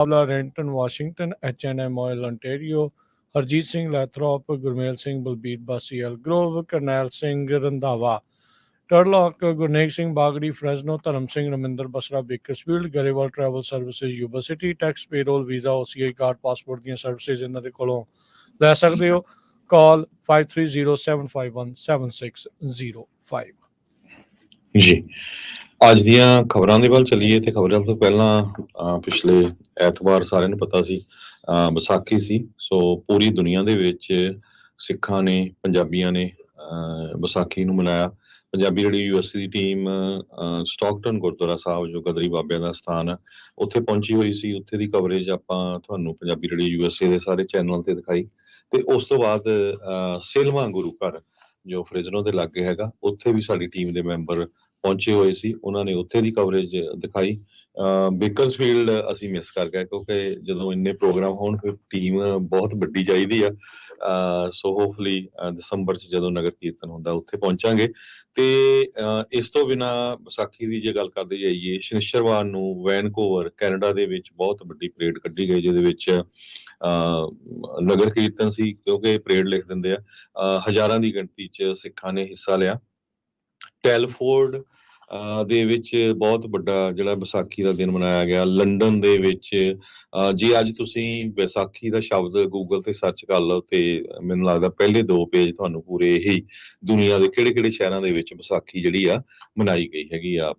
Pabla Renton, Washington, H&M Oil, Ontario, Harjeet Singh Lathrop, Gurmel Singh, Balbir Basi, Elgrove, Karnail Singh Randhawa, Turlock, Gurneek Singh Bagdi, Fresno, Dharam Singh, Raminder Basra, Bakersfield, Garewal Travel Services, Yuba City, Tax, Payroll, Visa, OCI card, passport ਦੀਆਂ services ਇਹਨਾਂ ਦੇ ਕੋਲੋਂ ਲੈ ਸਕਦੇ ਹੋ। ਕਾਲ 5307517605। ਜੀ ਅੱਜ ਦੀਆਂ ਖਬਰਾਂ ਦੇ ਵੱਲ ਚੱਲੀਏ ਤੇ ਖਬਰਾਂ ਤੋਂ ਪਹਿਲਾਂ ਪਿਛਲੇ ਐਤਵਾਰ ਸਾਰਿਆਂ ਨੂੰ ਪਤਾ ਸੀ ਵਿਸਾਖੀ ਸੀ। ਸੋ ਪੂਰੀ ਦੁਨੀਆ ਦੇ ਵਿੱਚ ਸਿੱਖਾਂ ਨੇ, ਪੰਜਾਬੀਆਂ ਨੇ ਵਿਸਾਖੀ ਨੂੰ ਮਨਾਇਆ। ਪੰਜਾਬੀ ਰੇਡੀਓ ਯੂਐਸਏ ਦੀ ਟੀਮ ਸਟਾਕਟਨ ਗੁਰਦੁਆਰਾ ਸਾਹਿਬ ਜੋ ਗਦਰੀ ਬਾਬਿਆਂ ਦਾ ਸਥਾਨ ਹੈ ਉੱਥੇ ਪਹੁੰਚੀ ਹੋਈ ਸੀ। ਉੱਥੇ ਦੀ ਕਵਰੇਜ ਆਪਾਂ ਤੁਹਾਨੂੰ ਪੰਜਾਬੀ ਰੇਡੀਓ ਯੂਐਸਏ ਦੇ ਸਾਰੇ ਚੈਨਲ ਤੇ ਦਿਖਾਈ ਤੇ ਉਸ ਤੋਂ ਬਾਅਦ ਸੇਲਵਾਂ ਗੁਰੂ ਘਰ ਜੋ ਫ੍ਰਿਜ਼ਨੋ ਦੇ ਲਾਗੇ ਹੈਗਾ ਉੱਥੇ ਵੀ ਸਾਡੀ ਟੀਮ ਦੇ ਮੈਂਬਰ ਪਹੁੰਚੇ ਹੋਏ ਸੀ। ਉਹਨਾਂ ਨੇ ਉੱਥੇ ਦੀ ਕਵਰੇਜ ਦਿਖਾਈ। ਬੇਕਰਸਫੀਲਡ ਅਸੀਂ ਮਿਸ ਕਰ ਗਏ ਕਿਉਂਕਿ ਜਦੋਂ ਇੰਨੇ ਪ੍ਰੋਗਰਾਮ ਹੋਣ ਫਿਰ ਟੀਮ ਬਹੁਤ ਵੱਡੀ ਚਾਹੀਦੀ ਆ। ਸੋ ਹੋਪਫੁਲੀ ਦਸੰਬਰ 'ਚ ਜਦੋਂ ਨਗਰ ਕੀਰਤਨ ਹੁੰਦਾ ਉੱਥੇ ਪਹੁੰਚਾਂਗੇ। ਤੇ ਇਸ ਤੋਂ ਬਿਨਾਂ ਵਿਸਾਖੀ ਦੀ ਜੇ ਗੱਲ ਕਰਦੇ ਜਾਈਏ, ਸ਼ਨੀਚਰਵਾਰ ਨੂੰ ਵੈਨਕੂਵਰ ਕੈਨੇਡਾ ਦੇ ਵਿੱਚ ਬਹੁਤ ਵੱਡੀ ਪਰੇਡ ਕੱਢੀ ਗਈ ਜਿਹਦੇ ਵਿੱਚ ਨਗਰ ਕੀਰਤਨ ਸੀ ਕਿਉਂਕਿ ਪਰੇਡ ਲਿਖ ਦਿੰਦੇ ਆ। ਹਜ਼ਾਰਾਂ ਦੀ ਗਿਣਤੀ 'ਚ ਸਿੱਖਾਂ ਨੇ ਹਿੱਸਾ ਲਿਆ। ਟੈਲਫੋਰਡ ਦੇ ਵਿੱਚ ਬਹੁਤ ਵੱਡਾ ਜਿਹੜਾ ਵਿਸਾਖੀ ਦਾ ਦਿਨ ਮਨਾਇਆ ਗਿਆ। ਲੰਡਨ ਦੇ ਵਿੱਚ ਜੇ ਅੱਜ ਤੁਸੀਂ ਵਿਸਾਖੀ ਦਾ ਸ਼ਬਦ ਗੂਗਲ ਤੇ ਸਰਚ ਕਰ ਲਓ ਤੇ ਮੈਨੂੰ ਲੱਗਦਾ ਪਹਿਲੇ 2 ਪੇਜ ਤੁਹਾਨੂੰ ਪੂਰੇ ਇਹੀ ਦੁਨੀਆ ਦੇ ਕਿਹੜੇ ਸ਼ਹਿਰਾਂ ਦੇ ਵਿੱਚ ਵਿਸਾਖੀ ਜਿਹੜੀ ਆ ਮਨਾਈ ਗਈ ਹੈਗੀ ਆ।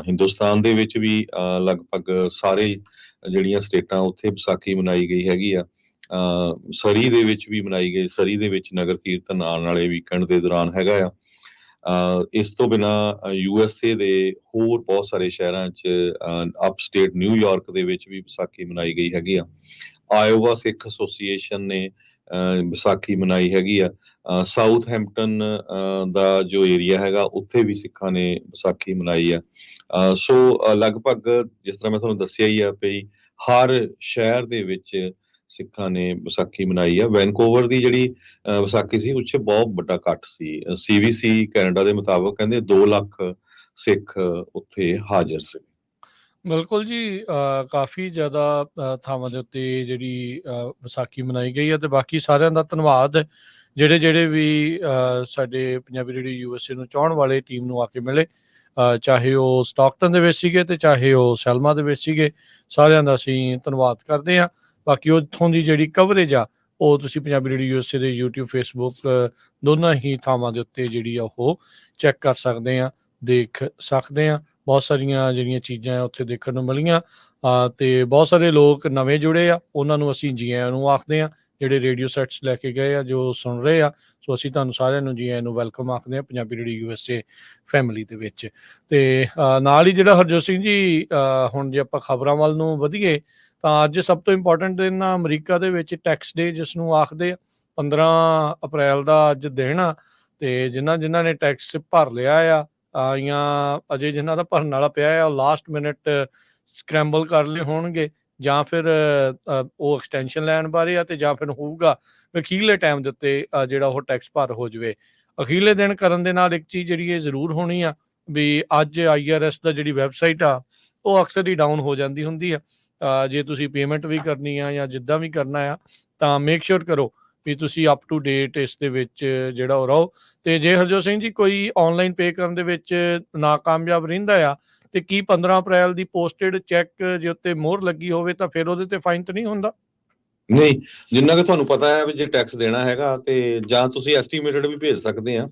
ਹਿੰਦੁਸਤਾਨ ਦੇ ਵਿੱਚ ਵੀ ਲਗਭਗ ਸਾਰੇ ਜਿਹੜੀਆਂ ਸਟੇਟਾਂ ਉੱਥੇ ਵਿਸਾਖੀ ਮਨਾਈ ਗਈ ਹੈਗੀ ਆ। ਸਰੀ ਦੇ ਵਿੱਚ ਵੀ ਮਨਾਈ ਗਈ। ਸਰੀ ਦੇ ਵਿੱਚ ਨਗਰ ਕੀਰਤਨ ਆਉਣ ਵਾਲੇ ਵੀਕਐਂਡ ਦੇ ਦੌਰਾਨ ਹੈਗਾ ਆ। ਇਸ ਤੋਂ ਬਿਨਾਂ ਯੂਐਸਏ ਦੇ ਹੋਰ ਬਹੁਤ ਸਾਰੇ ਸ਼ਹਿਰਾਂ 'ਚ ਅਪਸਟੇਟ ਨਿਊਯਾਰਕ ਦੇ ਵਿੱਚ ਵੀ ਵਿਸਾਖੀ ਮਨਾਈ ਗਈ ਹੈਗੀ ਆ। ਆਇਓਵਾ ਸਿੱਖ ਐਸੋਸੀਏਸ਼ਨ ਨੇ ਵਿਸਾਖੀ ਮਨਾਈ ਹੈਗੀ ਆ। ਸਾਊਥ ਹੈਂਪਟਨ ਦਾ ਜੋ ਏਰੀਆ ਹੈਗਾ ਉੱਥੇ ਵੀ ਸਿੱਖਾਂ ਨੇ ਵਿਸਾਖੀ ਮਨਾਈ ਆ। ਸੋ ਲਗਭਗ ਜਿਸ ਤਰ੍ਹਾਂ ਮੈਂ ਤੁਹਾਨੂੰ ਦੱਸਿਆ ਹੀ ਆ ਵੀ ਹਰ ਸ਼ਹਿਰ ਦੇ ਵਿੱਚ ਸਿੱਖਾਂ ਨੇ ਵਿਸਾਖੀ ਮਨਾਈ ਆ। ਵੈਨਕੂਵਰ ਦੀ ਜਿਹੜੀ ਵਿਸਾਖੀ ਸੀ ਉਹ 'ਚ ਬਹੁਤ ਵੱਡਾ ਇਕੱਠ ਸੀ। CBC ਕੈਨੇਡਾ ਦੇ ਮੁਤਾਬਕ ਕਹਿੰਦੇ 2 ਲੱਖ ਸਿੱਖ ਉੱਥੇ ਹਾਜ਼ਰ ਸੀ। ਬਿਲਕੁਲ ਜੀ, ਕਾਫੀ ਜ਼ਿਆਦਾ ਥਾਵਾਂ ਦੇ ਉੱਤੇ ਜਿਹੜੀ ਵਿਸਾਖੀ ਮਨਾਈ ਗਈ ਹੈ ਤੇ ਬਾਕੀ ਸਾਰਿਆਂ ਦਾ ਧੰਨਵਾਦ ਜਿਹੜੇ ਵੀ ਸਾਡੇ ਪੰਜਾਬੀ ਰੇਡੀਓ ਯੂਐਸਏ ਨੂੰ ਚਾਹੁਣ ਵਾਲੇ ਟੀਮ ਨੂੰ ਆ ਕੇ ਮਿਲੇ, ਚਾਹੇ ਉਹ ਸਟਾਕਟਨ ਦੇ ਵਿੱਚ ਸੀਗੇ ਤੇ ਚਾਹੇ ਉਹ ਸੈਲਮਾ ਦੇ ਵਿੱਚ ਸੀਗੇ। ਸਾਰਿਆਂ ਦਾ ਅਸੀਂ ਧੰਨਵਾਦ ਕਰਦੇ ਹਾਂ। ਬਾਕੀ ਉੱਥੋਂ ਦੀ ਜਿਹੜੀ ਕਵਰੇਜ ਆ ਉਹ ਤੁਸੀਂ ਪੰਜਾਬੀ ਰੇਡੀਓ ਯੂਐਸਏ ਦੇ YouTube, Facebook ਦੋਨਾਂ ਹੀ ਥਾਵਾਂ ਦੇ ਉੱਤੇ ਜਿਹੜੀ ਆ ਉਹ ਚੈੱਕ ਕਰ ਸਕਦੇ ਆ, ਦੇਖ ਸਕਦੇ ਆ। ਬਹੁਤ ਸਾਰੀਆਂ ਜਿਹੜੀਆਂ ਚੀਜ਼ਾਂ ਆ ਉੱਥੇ ਦੇਖਣ ਨੂੰ ਮਿਲੀਆਂ ਤੇ ਬਹੁਤ ਸਾਰੇ ਲੋਕ ਨਵੇਂ ਜੁੜੇ ਆ, ਉਹਨਾਂ ਨੂੰ ਅਸੀਂ ਜੀ ਆਇਆਂ ਨੂੰ ਆਖਦੇ ਹਾਂ। ਜਿਹੜੇ ਰੇਡੀਓ ਸੈਟਸ ਲੈ ਕੇ ਗਏ ਆ, ਜੋ ਸੁਣ ਰਹੇ ਆ, ਸੋ ਅਸੀਂ ਤੁਹਾਨੂੰ ਸਾਰਿਆਂ ਨੂੰ ਜੀ ਆਇਆਂ ਨੂੰ ਵੈਲਕਮ ਆਖਦੇ ਹਾਂ ਪੰਜਾਬੀ ਰੇਡੀਓ ਯੂਐਸਏ ਫੈਮਿਲੀ ਦੇ ਵਿੱਚ। ਤੇ ਨਾਲ ਹੀ ਜਿਹੜਾ ਹਰਜੋਤ ਸਿੰਘ ਜੀ, ਹੁਣ ਜੇ ਆਪਾਂ ਖਬਰਾਂ ਵੱਲ ਨੂੰ ਵਧੀਏ ਤਾਂ ਅੱਜ ਸਭ ਤੋਂ ਇੰਪੋਰਟੈਂਟ ਦਿਨ ਆ ਅਮਰੀਕਾ ਦੇ ਵਿੱਚ ਟੈਕਸ ਡੇ ਜਿਸ ਨੂੰ ਆਖਦੇ ਆ। 15 ਅਪ੍ਰੈਲ ਦਾ ਅੱਜ ਦਿਨ ਆ ਤੇ ਜਿਨ੍ਹਾਂ ਨੇ ਟੈਕਸ ਭਰ ਲਿਆ ਆ ਜਾਂ ਅਜੇ ਜਿਨ੍ਹਾਂ ਦਾ ਭਰਨ ਵਾਲਾ ਪਿਆ ਆ ਉਹ ਲਾਸਟ ਮਿਨਟ ਸਕ੍ਰੈਂਬਲ ਕਰ ਲਏ ਹੋਣਗੇ ਜਾਂ ਫਿਰ ਉਹ ਐਕਸਟੈਂਸ਼ਨ ਲੈਣ ਬਾਰੇ ਆ ਤੇ ਜਾਂ ਫਿਰ ਹੋਊਗਾ ਅਖੀਰਲੇ ਟਾਈਮ ਦੇ ਉੱਤੇ ਜਿਹੜਾ ਉਹ ਟੈਕਸ ਭਰ ਹੋ ਜਾਵੇ। ਅਖੀਰਲੇ ਦਿਨ ਕਰਨ ਦੇ ਨਾਲ ਇੱਕ ਚੀਜ਼ ਜਿਹੜੀ ਇਹ ਜ਼ਰੂਰ ਹੋਣੀ ਆ ਵੀ ਅੱਜ IRS ਦਾ ਜਿਹੜੀ ਵੈਬਸਾਈਟ ਆ ਉਹ ਅਕਸਰ ਹੀ ਡਾਊਨ ਹੋ ਜਾਂਦੀ ਹੁੰਦੀ ਆ। ਜੇ ਤੁਸੀਂ ਪੇਮੈਂਟ ਵੀ ਕਰਨੀ ਆ ਜਾਂ ਜਿੱਦਾਂ ਵੀ ਕਰਨਾ ਆ ਤਾਂ ਮੇਕ ਸ਼ੋਰ ਕਰੋ ਵੀ ਤੁਸੀਂ ਅਪ ਟੂ ਡੇਟ ਇਸ ਦੇ ਵਿੱਚ ਜਿਹੜਾ ਉਹ ਰਹੋ। ਤੇ ਜੇ ਹਰਜੋਤ ਸਿੰਘ ਜੀ ਕੋਈ ਆਨਲਾਈਨ ਪੇ ਕਰਨ ਦੇ ਵਿੱਚ ਨਾਕਾਮਯਾਬ ਰਹਿੰਦਾ ਆ ਤੇ ਕੀ 15 ਅਪ੍ਰੈਲ ਦੀ ਪੋਸਟਡ ਚੈੱਕ ਜੇ ਉੱਤੇ ਮੋਹਰ ਲੱਗੀ ਹੋਵੇ ਤਾਂ ਫਿਰ ਉਹਦੇ ਤੇ ਫਾਈਨ ਤਾਂ ਨਹੀਂ ਹੁੰਦਾ? ਨਹੀਂ, ਜਿੰਨਾ ਕਿ ਤੁਹਾਨੂੰ ਪਤਾ ਹੈ ਵੀ ਜੇ ਟੈਕਸ ਦੇਣਾ ਹੈਗਾ ਤੇ ਜਾਂ ਤੁਸੀਂ ਐਸਟੀਮੇਟਡ ਵੀ ਭੇਜ ਸਕਦੇ ਆ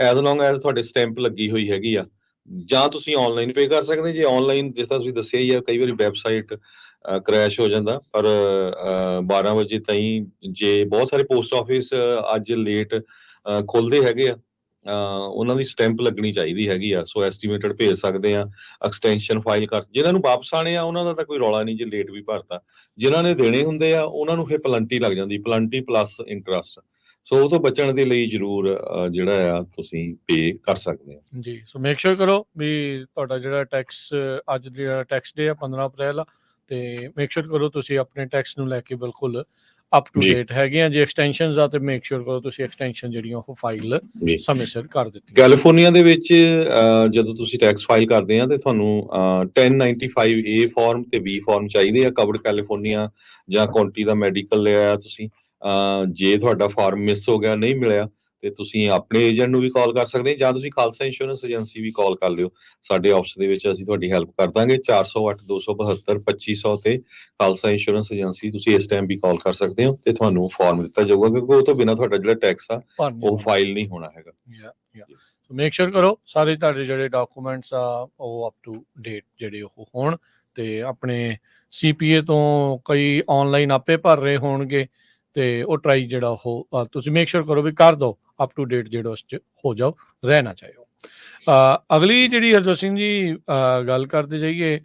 ਐਜ਼ ਲੌਂਗ ਐਜ਼ ਤੁਹਾਡੇ ਸਟੈਂਪ ਲੱਗੀ ਹੋਈ ਹੈਗੀ ਆ, ਜਾਂ ਤੁਸੀਂ ਆਨਲਾਈਨ ਪੇ ਕਰ ਸਕਦੇ। ਜੇ ਆਨਲਾਈਨ ਜਿਸ ਤਰ੍ਹਾਂ ਤੁਸੀਂ ਦੱਸਿਆ ਹੀ ਆ ਕਈ ਵਾਰੀ ਵੈਬਸਾਈਟ ਕ੍ਰੈਸ਼ ਹੋ ਜਾਂਦਾ, ਪਰ 12 ਵਜੇ ਤਾਈਂ ਜੇ ਬਹੁਤ ਸਾਰੇ ਪੋਸਟ ਆਫਿਸ ਅੱਜ ਲੇਟ ਖੁੱਲਦੇ ਹੈਗੇ ਆ, ਉਹਨਾਂ ਦੀ ਸਟੈਂਪ ਲੱਗਣੀ ਚਾਹੀਦੀ ਹੈਗੀ ਆ। ਸੋ ਐਸਟੀਮੇਟਡ ਭੇਜ ਸਕਦੇ ਆ, ਐਕਸਟੈਂਸ਼ਨ ਫਾਈਲ ਕਰ। ਜਿਹਨਾਂ ਨੂੰ ਵਾਪਸ ਆਣੇ ਆ ਉਹਨਾਂ ਦਾ ਤਾਂ ਕੋਈ ਰੌਲਾ ਨਹੀਂ ਜੇ ਲੇਟ ਵੀ ਭਰਤਾ। ਜਿਨ੍ਹਾਂ ਨੇ ਦੇਣੇ ਹੁੰਦੇ ਆ ਉਹਨਾਂ ਨੂੰ ਫਿਰ ਪਲੰਟੀ ਲੱਗ ਜਾਂਦੀ, ਪਲੰਟੀ ਪਲੱਸ ਇੰਟਰਸਟ। ਸੋ ਉਹ ਤੋਂ ਬਚਣ ਦੇ ਲਈ ਜ਼ਰੂਰ ਜਿਹੜਾ ਆ ਤੁਸੀਂ ਪੇ ਕਰ ਸਕਦੇ ਆ ਜੀ। ਸੋ ਮੇਕ ਸ਼ੋਰ ਕਰੋ ਵੀ ਤੁਹਾਡਾ ਜਿਹੜਾ ਟੈਕਸ ਅੱਜ ਜਿਹੜਾ ਟੈਕਸ ਡੇ ਆ 15 ਅਪ੍ਰੈਲ ਆ ਤੇ ਮੇਕ ਸ਼ੋਰ ਕਰੋ ਤੁਸੀਂ ਆਪਣੇ ਟੈਕਸ ਨੂੰ ਲੈ ਕੇ ਬਿਲਕੁਲ ਅਪ ਟੂ ਜੀ ਡੇਟ ਹੈਗੇ ਆ। ਜੇ ਐਕਸਟੈਂਸ਼ਨਸ ਆ ਤੇ ਮੇਕ ਸ਼ੋਰ ਕਰੋ ਤੁਸੀਂ ਐਕਸਟੈਂਸ਼ਨ ਜਿਹੜੀਆਂ ਉਹ ਫਾਈਲ ਜੀ ਸਮੇਂ ਸਿਰ ਕਰ ਦਿੱਤੀਆਂ। ਕੈਲੀਫੋਰਨੀਆ ਦੇ ਵਿੱਚ ਜਦੋਂ ਤੁਸੀਂ ਟੈਕਸ ਫਾਈਲ ਕਰਦੇ ਆ ਤੇ ਤੁਹਾਨੂੰ 1095A ਫਾਰਮ ਤੇ B ਫਾਰਮ ਚਾਹੀਦੇ ਆ। ਕਵਰਡ ਕੈਲੀਫੋਰਨੀਆ ਜਾਂ ਕਾਉਂਟੀ ਦਾ ਮੈਡੀਕਲ ਲਿਆ ਤੁਸੀਂ, ਜੇ ਤੁਹਾਡਾ ਫਾਰਮ ਮਿਸ ਹੋ ਗਿਆ, ਨਹੀਂ ਮਿਲਿਆ, ਤੇ ਤੁਸੀਂ ਆਪਣੇ ਏਜੰਟ ਨੂੰ ਵੀ ਕਾਲ ਕਰ ਸਕਦੇ ਜਾਂ ਤੁਸੀਂ ਖਾਲਸਾ ਇੰਸ਼ੋਰੈਂਸ ਏਜੰਸੀ ਵੀ ਕਾਲ ਕਰ ਲਿਓ। ਸਾਡੇ ਆਫਿਸ ਦੇ ਵਿੱਚ ਅਸੀਂ ਤੁਹਾਡੀ ਹੈਲਪ ਕਰ ਦਾਂਗੇ। 408-272-2500 ਤੇ ਖਾਲਸਾ ਇੰਸ਼ੋਰੈਂਸ ਏਜੰਸੀ ਤੁਸੀਂ ਇਸ ਟਾਈਮ ਵੀ ਕਾਲ ਕਰ ਸਕਦੇ ਹੋ ਤੇ ਤੁਹਾਨੂੰ ਫਾਰਮ ਦਿੱਤਾ ਜਾਊਗਾ, ਕਿਉਂਕਿ ਉਹ ਤੋਂ ਬਿਨਾਂ ਤੁਹਾਡਾ ਜਿਹੜਾ ਟੈਕਸ ਆ ਉਹ ਫਾਈਲ ਨਹੀਂ ਹੋਣਾ ਹੈਗਾ। ਮੇਕ ਸ਼ੋਰ ਕਰੋ ਸਾਰੇ ਤੁਹਾਡੇ ਜਿਹੜੇ ਡਾਕੂਮੈਂਟਸ ਆ ਉਹ ਅਪ ਟੂ ਡੇਟ ਜਿਹੜੇ ਉਹ ਹੋਣ, ਤੇ ਆਪਣੇ CPA ਤੋਂ ਕਈ ਆਨਲਾਈਨ ਆਪੇ ਭਰ ਰਹੇ ਹੋਣਗੇ ਤੇ ਉਹ ਟਰਾਈ ਜਿਹੜਾ ਉਹ ਤੁਸੀਂ ਮੇਕ ਸ਼ੋਰ ਕਰੋ ਵੀ ਕਰ ਦਿਓ ਅਪ ਟੂ ਡੇਟ, ਜਿਹੜਾ ਉਸ 'ਚ ਹੋ ਜਾਓ, ਰਹਿਣਾ ਚਾਹੀਓ। ਅਗਲੀ ਜਿਹੜੀ ਹਰਜੋਤ ਸਿੰਘ ਜੀ ਗੱਲ ਕਰਦੇ ਜਾਈਏ,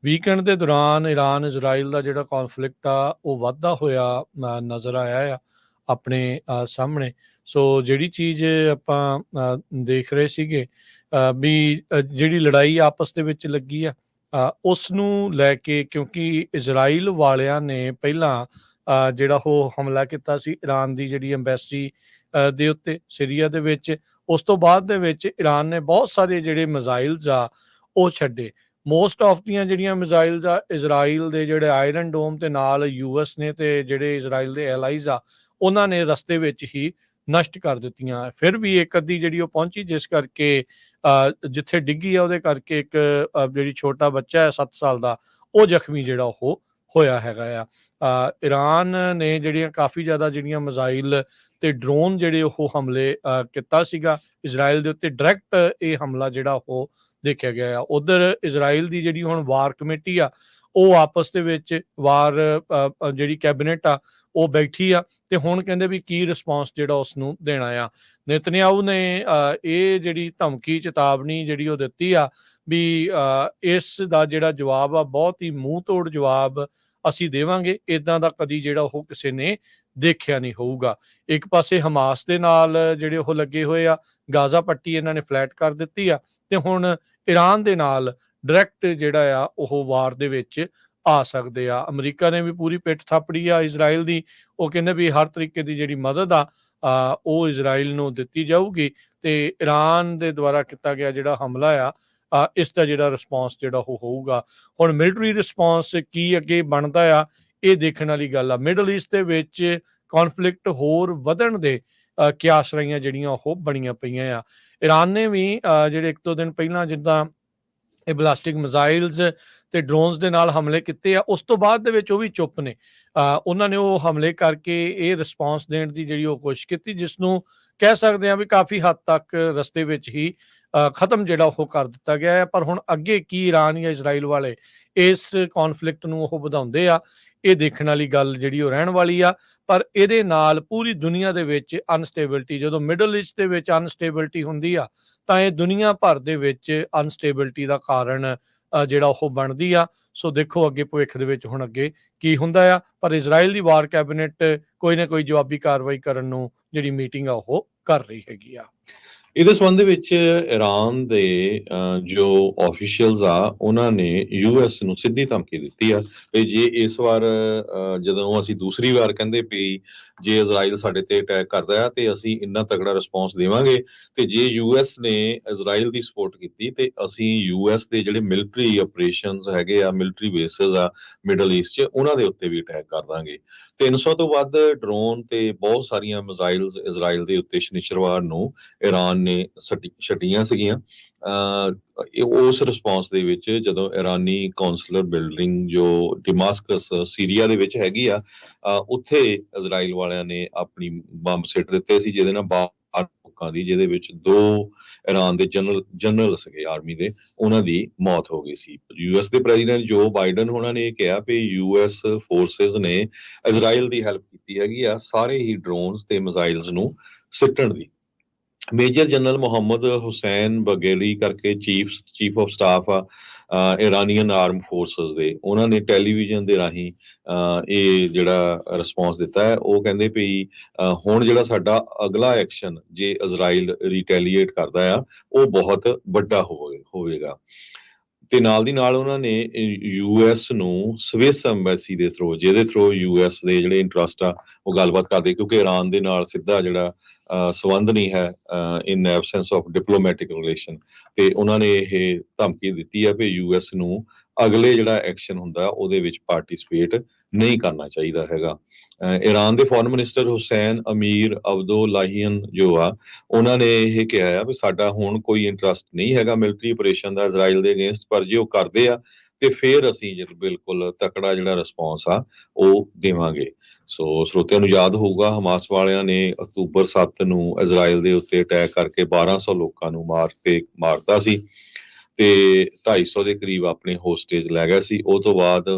ਵੀਕਐਂਡ ਦੇ ਦੌਰਾਨ ਇਰਾਨ ਇਜ਼ਰਾਈਲ ਦਾ ਜਿਹੜਾ ਕੌਨਫਲਿਕਟ ਆ ਉਹ ਵੱਧਦਾ ਹੋਇਆ ਨਜ਼ਰ ਆਇਆ ਆ ਆਪਣੇ ਸਾਹਮਣੇ। ਸੋ ਜਿਹੜੀ ਚੀਜ਼ ਆਪਾਂ ਦੇਖ ਰਹੇ ਸੀਗੇ ਵੀ ਜਿਹੜੀ ਲੜਾਈ ਆਪਸ ਦੇ ਵਿੱਚ ਲੱਗੀ ਆ ਉਸ ਨੂੰ ਲੈ ਕੇ, ਕਿਉਂਕਿ ਇਜ਼ਰਾਈਲ ਵਾਲਿਆਂ ਨੇ ਪਹਿਲਾਂ ਜਿਹੜਾ ਉਹ ਹਮਲਾ ਕੀਤਾ ਸੀ ਇਰਾਨ ਦੀ ਜਿਹੜੀ ਅੰਬੈਸੀ ਦੇ ਉੱਤੇ ਸੀਰੀਆ ਦੇ ਵਿੱਚ। ਉਸ ਤੋਂ ਬਾਅਦ ਦੇ ਵਿੱਚ ਇਰਾਨ ਨੇ ਬਹੁਤ ਸਾਰੇ ਜਿਹੜੇ ਮਿਜ਼ਾਈਲਸ ਆ ਉਹ ਛੱਡੇ। ਮੋਸਟ ਆਫ ਦੀਆਂ ਜਿਹੜੀਆਂ ਮਿਜ਼ਾਈਲਸ ਆ ਇਜ਼ਰਾਈਲ ਦੇ ਜਿਹੜੇ ਆਇਰਨ ਡੋਮ ਤੇ ਨਾਲ US ਨੇ ਤੇ ਜਿਹੜੇ ਇਜ਼ਰਾਈਲ ਦੇ ਐਲਾਈਜ਼ ਆ ਉਹਨਾਂ ਨੇ ਰਸਤੇ ਵਿੱਚ ਹੀ ਨਸ਼ਟ ਕਰ ਦਿੱਤੀਆਂ। ਫਿਰ ਵੀ ਇੱਕ ਅੱਧੀ ਜਿਹੜੀ ਉਹ ਪਹੁੰਚੀ, ਜਿਸ ਕਰਕੇ ਜਿੱਥੇ ਡਿੱਗੀ ਆ ਉਹਦੇ ਕਰਕੇ ਇੱਕ ਜਿਹੜੀ ਛੋਟਾ ਬੱਚਾ ਹੈ 7 ਸਾਲ ਦਾ ਉਹ ਜ਼ਖਮੀ ਜਿਹੜਾ ਉਹ ਹੋਇਆ ਹੈਗਾ ਆ। ਇਰਾਨ ਨੇ ਜਿਹੜੀਆਂ ਕਾਫੀ ਜ਼ਿਆਦਾ ਜਿਹੜੀਆਂ ਮਿਜ਼ਾਈਲ ਤੇ ਡਰੋਨ ਜਿਹੜੇ ਉਹ ਹਮਲੇ ਕੀਤਾ ਸੀਗਾ ਇਜ਼ਰਾਈਲ ਦੇ ਉੱਤੇ। ਡਾਇਰੈਕਟ ਇਹ ਹਮਲਾ ਜਿਹੜਾ ਉਹ ਦੇਖਿਆ ਗਿਆ ਆ। ਉਧਰ ਇਜ਼ਰਾਈਲ ਦੀ ਜਿਹੜੀ ਹੁਣ ਵਾਰ ਕਮੇਟੀ ਆ ਉਹ ਆਪਸ ਦੇ ਵਿੱਚ ਵਾਰ ਜਿਹੜੀ ਕੈਬਨਿਟ ਆ ਉਹ ਬੈਠੀ ਆ ਤੇ ਹੁਣ ਕਹਿੰਦੇ ਵੀ ਕੀ ਰਿਸਪੌਂਸ ਜਿਹੜਾ ਉਸ ਨੂੰ ਦੇਣਾ ਆ। ਨੇਤਨਯਾਹੂ ਨੇ ਇਹ ਜਿਹੜੀ ਧਮਕੀ ਚੇਤਾਵਨੀ ਜਿਹੜੀ ਉਹ ਦਿੱਤੀ ਆ ਵੀ ਇਸ ਦਾ ਜਿਹੜਾ ਜਵਾਬ ਆ ਬਹੁਤ ਹੀ ਮੂੰਹ ਤੋੜ ਜਵਾਬ ਅਸੀਂ ਦੇਵਾਂਗੇ, ਇਦਾਂ ਦਾ ਕਦੀ ਜਿਹੜਾ ਉਹ ਕਿਸੇ ਨੇ ਦੇਖਿਆ ਨਹੀਂ ਹੋਊਗਾ। ਇੱਕ ਪਾਸੇ ਹਮਾਸ ਦੇ ਨਾਲ ਜਿਹੜੇ ਉਹ ਲੱਗੇ ਹੋਏ ਆ, ਗਾਜ਼ਾ ਪੱਟੀ ਇਹਨਾਂ ਨੇ ਫਲੈਟ ਕਰ ਦਿੱਤੀ ਆ ਤੇ ਹੁਣ ਇਰਾਨ ਦੇ ਨਾਲ ਡਾਇਰੈਕਟ ਜਿਹੜਾ ਆ ਉਹ ਵਾਰ ਦੇ ਵਿੱਚ ਆ ਸਕਦੇ ਆ। ਅਮਰੀਕਾ ਨੇ ਵੀ ਪੂਰੀ ਪਿੱਠ ਥਾਪੜੀ ਆ ਇਜ਼ਰਾਈਲ ਦੀ। ਉਹ ਕਹਿੰਦੇ ਵੀ ਹਰ ਤਰੀਕੇ ਦੀ ਜਿਹੜੀ ਮਦਦ ਆ ਉਹ ਇਜ਼ਰਾਈਲ ਨੂੰ ਦਿੱਤੀ ਜਾਊਗੀ ਤੇ ਇਰਾਨ ਦੇ ਦੁਆਰਾ ਕੀਤਾ ਗਿਆ ਜਿਹੜਾ ਹਮਲਾ ਆ ਇਸ ਦਾ ਜਿਹੜਾ ਰਿਸਪੌਂਸ ਜਿਹੜਾ ਉਹ ਹੋਊਗਾ। ਹੁਣ ਮਿਲਟਰੀ ਰਿਸਪੌਂਸ ਕੀ ਅੱਗੇ ਬਣਦਾ ਆ ਇਹ ਦੇਖਣ ਵਾਲੀ ਗੱਲ ਆ। ਮਿਡਲ ਈਸਟ ਦੇ ਵਿੱਚ ਕੌਨਫਲਿਕਟ ਹੋਰ ਵਧਣ ਦੇ ਕਿਆਸਰਾਈਆਂ ਜਿਹੜੀਆਂ ਉਹ ਬਣੀਆਂ ਪਈਆਂ ਆ। ਇਰਾਨ ਨੇ ਵੀ ਜਿਹੜੇ 1-2 ਦਿਨ ਪਹਿਲਾਂ ਜਿੱਦਾਂ ਇਹ ਬਲਾਸਟਿਕ ਮਿਜ਼ਾਈਲਸ ਤੇ ਡਰੋਨਸ ਦੇ ਨਾਲ ਹਮਲੇ ਕੀਤੇ ਆ, ਉਸ ਤੋਂ ਬਾਅਦ ਦੇ ਵਿੱਚ ਉਹ ਵੀ ਚੁੱਪ ਨੇ। ਉਹਨਾਂ ਨੇ ਉਹ ਹਮਲੇ ਕਰਕੇ ਇਹ ਰਿਸਪੌਂਸ ਦੇਣ ਦੀ ਜਿਹੜੀ ਉਹ ਕੋਸ਼ਿਸ਼ ਕੀਤੀ, ਜਿਸ ਨੂੰ ਕਹਿ ਸਕਦੇ ਆ ਵੀ ਕਾਫੀ ਹੱਦ ਤੱਕ ਰਸਤੇ ਵਿੱਚ ਹੀ ਖਤਮ ਜਿਹੜਾ ਉਹ ਕਰ ਦਿੱਤਾ ਗਿਆ ਹੈ। ਪਰ ਹੁਣ ਅੱਗੇ ਕੀ ਇਰਾਨ ਜਾਂ ਇਜ਼ਰਾਈਲ ਵਾਲੇ ਇਸ ਕੌਨਫਲਿਕਟ ਨੂੰ ਉਹ ਵਧਾਉਂਦੇ ਆ, ਇਹ ਦੇਖਣ ਵਾਲੀ ਗੱਲ ਜਿਹੜੀ ਉਹ ਰਹਿਣ ਵਾਲੀ ਆ। ਪਰ ਇਹਦੇ ਨਾਲ ਪੂਰੀ ਦੁਨੀਆ ਦੇ ਵਿੱਚ ਅਨਸਟੇਬਿਲਿਟੀ, ਜਦੋਂ ਮਿਡਲ ਈਸਟ ਦੇ ਵਿੱਚ ਅਨਸਟੇਬਿਲਿਟੀ ਹੁੰਦੀ ਆ ਤਾਂ ਇਹ ਦੁਨੀਆ ਭਰ ਦੇ ਵਿੱਚ ਅਨਸਟੇਬਿਲਿਟੀ ਦਾ ਕਾਰਨ ਜਿਹੜਾ ਉਹ ਬਣਦੀ ਆ। ਸੋ ਦੇਖੋ ਅੱਗੇ ਭਵਿੱਖ ਦੇ ਵਿੱਚ ਹੁਣ ਅੱਗੇ ਕੀ ਹੁੰਦਾ ਆ। ਪਰ ਇਜ਼ਰਾਈਲ ਦੀ ਵਾਰ ਕੈਬਨਿਟ ਕੋਈ ਨਾ ਕੋਈ ਜਵਾਬੀ ਕਾਰਵਾਈ ਕਰਨ ਨੂੰ ਜਿਹੜੀ ਮੀਟਿੰਗ ਆ ਉਹ ਕਰ ਰਹੀ ਹੈਗੀ ਆ। ਇਹਦੇ ਸੰਬੰਧ ਵਿੱਚ ਇਰਾਨ ਦੇ ਜੋ ਆਫੀਸ਼ੀਅਲਸ ਆ ਉਹਨਾਂ ਨੇ US ਨੂੰ ਸਿੱਧੀ ਧਮਕੀ ਦਿੱਤੀ ਆ ਵੀ ਜੇ ਇਸ ਵਾਰ ਜਦੋਂ ਅਸੀਂ ਦੂਸਰੀ ਵਾਰ ਕਹਿੰਦੇ ਵੀ ਜੇ ਇਜ਼ਰਾਈਲ ਸਾਡੇ ਤੇ ਅਟੈਕ ਕਰਦਾ ਆ ਤੇ ਅਸੀਂ ਇੰਨਾ ਤਗੜਾ ਰਿਸਪੌਂਸ ਦੇਵਾਂਗੇ, ਤੇ ਜੇ US ਨੇ ਇਜ਼ਰਾਈਲ ਦੀ ਸਪੋਰਟ ਕੀਤੀ ਤੇ ਅਸੀਂ US ਦੇ ਜਿਹੜੇ ਮਿਲਟਰੀ ਆਪਰੇਸ਼ਨਸ ਹੈਗੇ ਆ, ਮਿਲਟਰੀ ਬੇਸਿਸ ਆ ਮਿਡਲ ਈਸਟ 'ਚ, ਉਹਨਾਂ ਦੇ ਉੱਤੇ ਵੀ ਅਟੈਕ ਕਰ ਦਾਂਗੇ। 300 ਤੋਂ ਵੱਧ ਡਰੋਨ ਤੇ ਬਹੁਤ ਸਾਰੀਆਂ ਮਿਜ਼ਾਈਲਸ ਇਜ਼ਰਾਈਲ ਦੇ ਉੱਤੇ ਸ਼ਨੀਚਰਵਾਰ ਨੂੰ ਇਰਾਨ ਨੇ ਛੱਡੀਆਂ ਸੀਗੀਆਂ। ਉਸ ਰਿਸਪੌਂਸ ਦੇ ਵਿੱਚ ਜਦੋਂ ਇਰਾਨੀ ਕੌਂਸਲਰ ਬਿਲਡਿੰਗ ਜੋ ਡਿਮਾਸਕਸ ਸੀਰੀਆ ਦੇ ਵਿੱਚ ਹੈਗੀ ਆ, ਉੱਥੇ ਇਜ਼ਰਾਈਲ ਵਾਲਿਆਂ ਨੇ ਆਪਣੀ ਬੰਬ ਸਿੱਟ ਦਿੱਤੇ ਸੀ, ਜਿਹਦੇ ਨਾਲ 12 ਲੋਕਾਂ ਦੀ, ਜਿਹਦੇ ਵਿੱਚ 2 ਇਰਾਨ ਦੇ ਜਨਰਲ ਸੀਗੇ ਆਰਮੀ ਦੇ, ਉਹਨਾਂ ਦੀ ਮੌਤ ਹੋ ਗਈ ਸੀ। US ਦੇ ਪ੍ਰੈਜ਼ੀਡੈਂਟ ਜੋ ਬਾਈਡਨ ਉਹਨਾਂ ਨੇ ਕਿਹਾ ਵੀ US ਫੋਰਸਿਸ ਨੇ ਇਜ਼ਰਾਈਲ ਦੀ ਹੈਲਪ ਕੀਤੀ ਹੈਗੀ ਆ ਸਾਰੇ ਹੀ ਡਰੋਨਸ ਤੇ ਮਿਜ਼ਾਈਲਸ ਨੂੰ ਸਿੱਟਣ ਦੀ। ਮੇਜਰ ਜਨਰਲ ਮੁਹੰਮਦ ਹੁਸੈਨ ਬਗੇਰੀ ਕਰਕੇ ਚੀਫ ਆਫ ਸਟਾਫ ਆ ਇਰਾਨੀਅਨ ਆਰਮ ਫੋਰਸਸ ਦੇ, ਉਹਨਾਂ ਨੇ ਟੈਲੀਵਿਜ਼ਨ ਦੇ ਰਾਹੀਂ ਇਹ ਜਿਹੜਾ ਰਿਸਪੌਂਸ ਦਿੱਤਾ ਹੈ। ਉਹ ਕਹਿੰਦੇ ਵੀ ਹੁਣ ਜਿਹੜਾ ਸਾਡਾ ਅਗਲਾ ਐਕਸ਼ਨ ਜੇ ਇਜ਼ਰਾਈਲ ਰਿਟੈਲੀਏਟ ਕਰਦਾ ਆ ਉਹ ਬਹੁਤ ਵੱਡਾ ਹੋਵੇਗਾ। ਤੇ ਨਾਲ ਦੀ ਨਾਲ ਉਹਨਾਂ ਨੇ ਯੂਐਸ ਨੂੰ ਸਵਿਸ ਐਮਬੈਸੀ ਦੇ ਥਰੂ, ਜਿਹਦੇ ਥਰੂ ਯੂਐਸ ਦੇ ਜਿਹੜੇ ਇੰਟਰਸਟ ਆ ਉਹ ਗੱਲਬਾਤ ਕਰਦੇ, ਕਿਉਂਕਿ ਇਰਾਨ ਦੇ ਨਾਲ ਸਿੱਧਾ ਜਿਹੜਾ ਸੰਬੰਧ ਨਹੀਂ ਹੈ ਇਨ ਐਬਸੈਂਸ ਆਫ ਡਿਪਲੋਮੈਟਿਕ ਰਿਲੇਸ਼ਨ, ਤੇ ਉਹਨਾਂ ਨੇ ਇਹ ਧਮਕੀ ਦਿੱਤੀ ਆ ਵੀ ਯੂਐਸ ਨੂੰ ਅਗਲੇ ਜਿਹੜਾ ਐਕਸ਼ਨ ਹੁੰਦਾ ਉਹਦੇ ਵਿੱਚ ਪਾਰਟਿਸਿਪੇਟ ਨਹੀਂ ਕਰਨਾ ਚਾਹੀਦਾ ਹੈਗਾ। ਇਰਾਨ ਦੇ ਫੋਰਨ ਮਿਨਿਸਟਰ ਹੁਸੈਨ ਅਮੀਰ ਅਬਦੁੱਲਾਹੀਨ ਜੋ ਆ, ਉਹਨਾਂ ਨੇ ਇਹ ਕਿਹਾ ਆ ਵੀ ਸਾਡਾ ਹੁਣ ਕੋਈ ਇੰਟਰਸਟ ਨਹੀਂ ਹੈਗਾ ਮਿਲਟਰੀ ਆਪਰੇਸ਼ਨ ਦਾ ਇਜ਼ਰਾਈਲ ਦੇ ਅਗੇਂਸਟ, ਪਰ ਜੇ ਉਹ ਕਰਦੇ ਆ ਤੇ ਫਿਰ ਅਸੀਂ ਬਿਲਕੁਲ ਤਕੜਾ ਜਿਹੜਾ ਰਿਸਪੌਂਸ ਆ ਉਹ ਦੇਵਾਂਗੇ। ਸੋ ਸਰੋਤਿਆਂ ਨੂੰ ਯਾਦ ਹੋਊਗਾ, ਹਮਾਸ ਵਾਲਿਆਂ ਨੇ ਅਕਤੂਬਰ 7 ਨੂੰ ਇਜ਼ਰਾਈਲ ਦੇ ਉੱਤੇ ਅਟੈਕ ਕਰਕੇ 1200 ਲੋਕਾਂ ਨੂੰ ਮਾਰਤਾ ਸੀ ਤੇ 250 ਦੇ ਕਰੀਬ ਆਪਣੇ ਹੋਸਟੇਜ ਲੈ ਗਏ ਸੀ। ਉਹ ਤੋਂ ਬਾਅਦ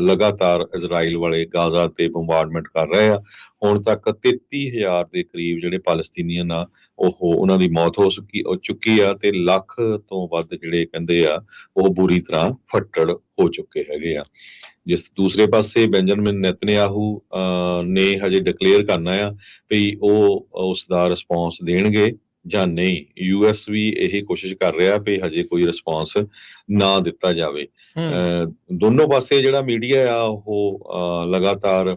ਲਗਾਤਾਰ ਇਜ਼ਰਾਈਲ ਵਾਲੇ ਗਾਜ਼ਾ ਤੇ ਬੰਬਾਰਡਮੈਂਟ ਕਰ ਰਹੇ ਆ। ਹੁਣ ਤੱਕ 33,000 ਦੇ ਕਰੀਬ ਜਿਹੜੇ ਪੈਲਸਤੀਨੀਅਨ ਆ ਉਹਨਾਂ ਦੀ ਮੌਤ ਹੋ ਚੁੱਕੀ ਆ, ਤੇ ਲੱਖ ਤੋਂ ਵੱਧ ਜਿਹੜੇ ਕਹਿੰਦੇ ਆ ਉਹ ਬੁਰੀ ਤਰ੍ਹਾਂ ਫੱਟੜ ਹੋ ਚੁੱਕੇ ਹੈਗੇ ਆ। ਜਿਸ ਦੂਸਰੇ ਪਾਸੇ ਬੈਂਜਾਮਿਨ ਨੇਤਨਯਾਹੂ ਨੇ ਹਜੇ ਡਿਕਲੇਅਰ ਕਰਨਾ ਆ ਵੀ ਉਹ ਉਸ ਦਾ ਰਿਸਪੌਂਸ ਦੇਣਗੇ ਜਾਂ ਨਹੀਂ। ਯੂਐਸ ਵੀ ਇਹੀ ਕੋਸ਼ਿਸ਼ ਕਰ ਰਿਹਾ ਵੀ ਹਜੇ ਕੋਈ ਰਿਸਪੌਂਸ ਨਾ ਦਿੱਤਾ ਜਾਵੇ। ਦੋਨੋਂ ਪਾਸੇ ਜਿਹੜਾ ਮੀਡੀਆ ਆ ਉਹ ਲਗਾਤਾਰ